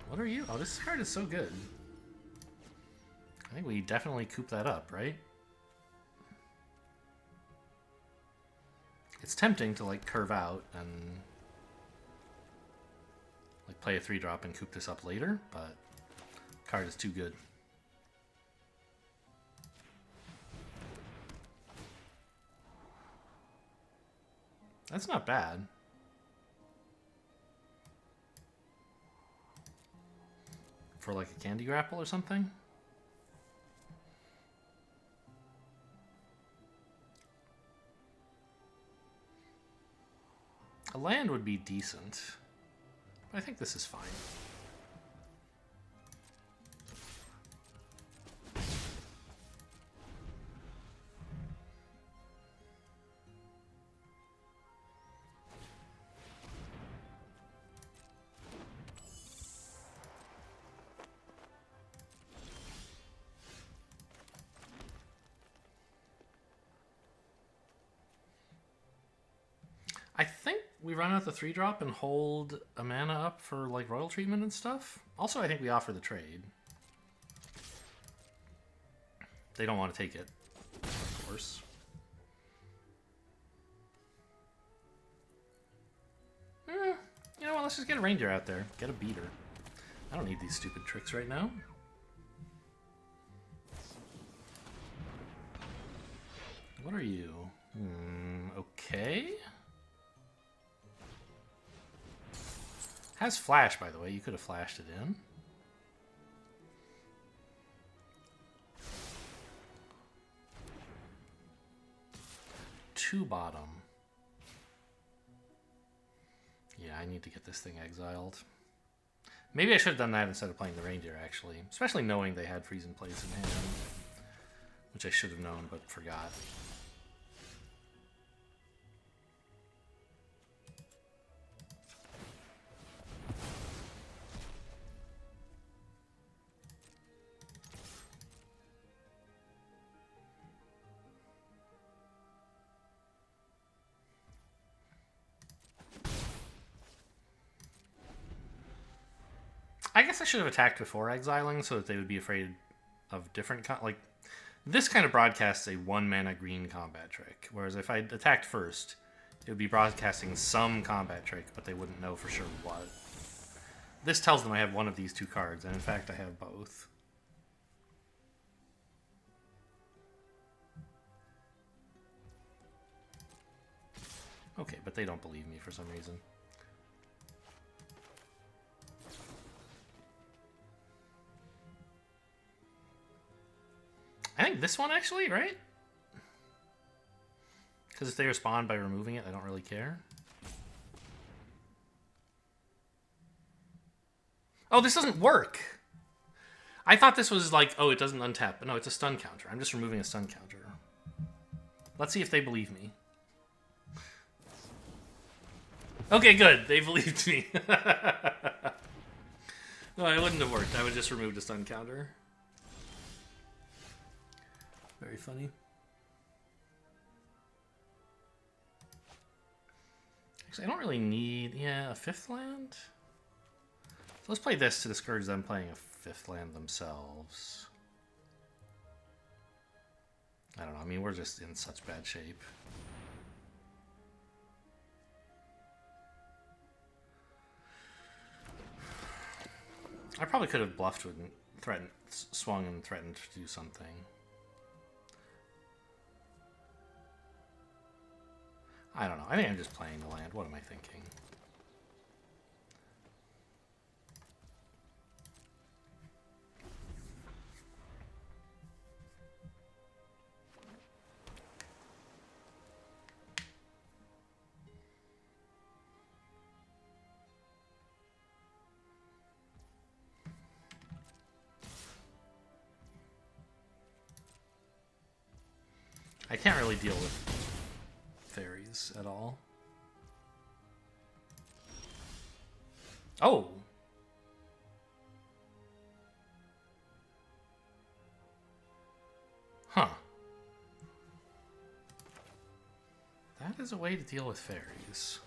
What are you? Oh, this card is so good. I think we definitely coop that up, right? It's tempting to like curve out and like play a 3-drop and coop this up later, but the card is too good. That's not bad. For like a candy grapple or something? A land would be decent, but I think this is fine. I think we run out the 3-drop and hold a mana up for like royal treatment and stuff. Also, I think we offer the trade. They don't want to take it, of course. You know what, let's just get a reindeer out there. Get a beater. I don't need these stupid tricks right now. What are you? Okay. Has flash, by the way. You could have flashed it in. 2 bottom. Yeah, I need to get this thing exiled. Maybe I should have done that instead of playing the reindeer, actually. Especially knowing they had freeze in place in hand. Which I should have known, but forgot. I guess I should have attacked before exiling so that they would be afraid of different... like, this kind of broadcasts a 1-mana green combat trick. Whereas if I attacked first, it would be broadcasting some combat trick, but they wouldn't know for sure what. This tells them I have one of these 2 cards, and in fact I have both. Okay, but they don't believe me for some reason. I think this one, actually, right? Because if they respond by removing it, I don't really care. Oh, this doesn't work! I thought this was like, oh, it doesn't untap. But no, it's a stun counter. I'm just removing a stun counter. Let's see if they believe me. Okay, good. They believed me. No, it wouldn't have worked. I would just remove a stun counter. Very funny. Actually, I don't really need, a 5th land? So let's play this to discourage them playing a 5th land themselves. I don't know, I mean, we're just in such bad shape. I probably could have bluffed with threatened, swung and threatened to do something. I don't know. I think I'm just playing the land. What am I thinking? I can't really deal with fairies at all. Oh! Huh. That is a way to deal with fairies.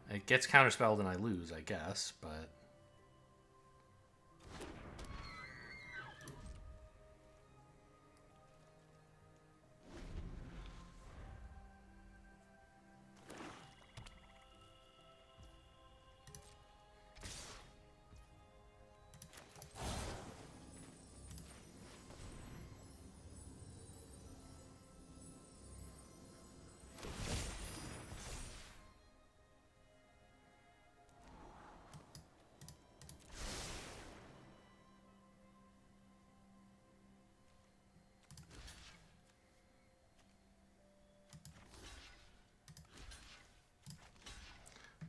It gets counterspelled and I lose, I guess, but...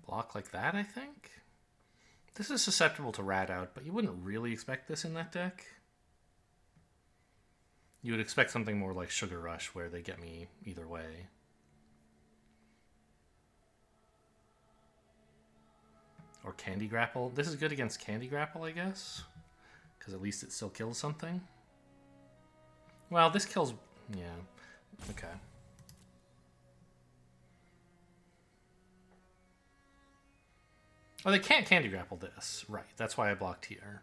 block like that, I think? This is susceptible to rat out, but you wouldn't really expect this in that deck. You would expect something more like Sugar Rush, where they get me either way. Or Candy Grapple. This is good against Candy Grapple, I guess. Because at least it still kills something. Well, this kills... yeah. Okay. Oh, they can't Candy Grapple this. Right, that's why I blocked here.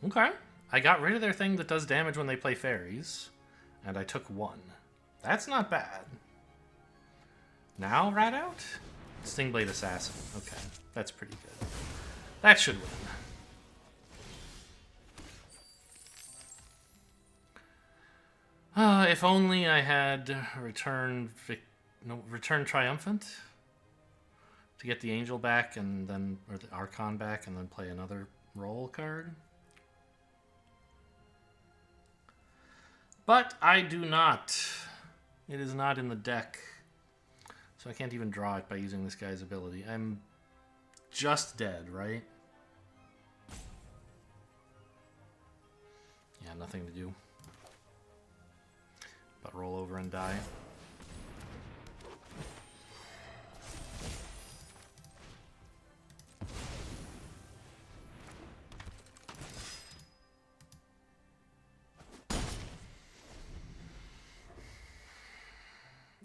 Okay. I got rid of their thing that does damage when they play fairies, and I took 1. That's not bad. Now, rat out? Stingblade Assassin. Okay, that's pretty good. That should win. If only I had returned no, return triumphant to get the angel back and then, or the archon back, and then play another roll card. But I do not. It is not in the deck. So I can't even draw it by using this guy's ability. I'm just dead, right? Yeah, nothing to do. But roll over and die.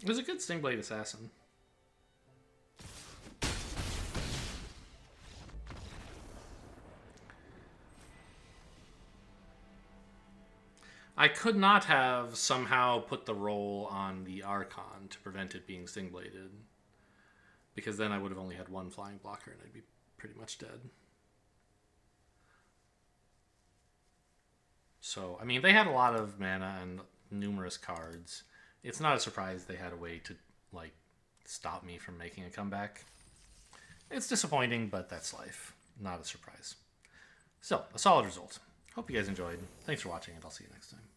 It was a good Stingblade Assassin. I could not have somehow put the roll on the Archon to prevent it being Stingbladed. Because then I would have only had one flying blocker and I'd be pretty much dead. So, I mean, they had a lot of mana and numerous cards. It's not a surprise they had a way to, like, stop me from making a comeback. It's disappointing, but that's life. Not a surprise. So, a solid result. Hope you guys enjoyed. Thanks for watching, and I'll see you next time.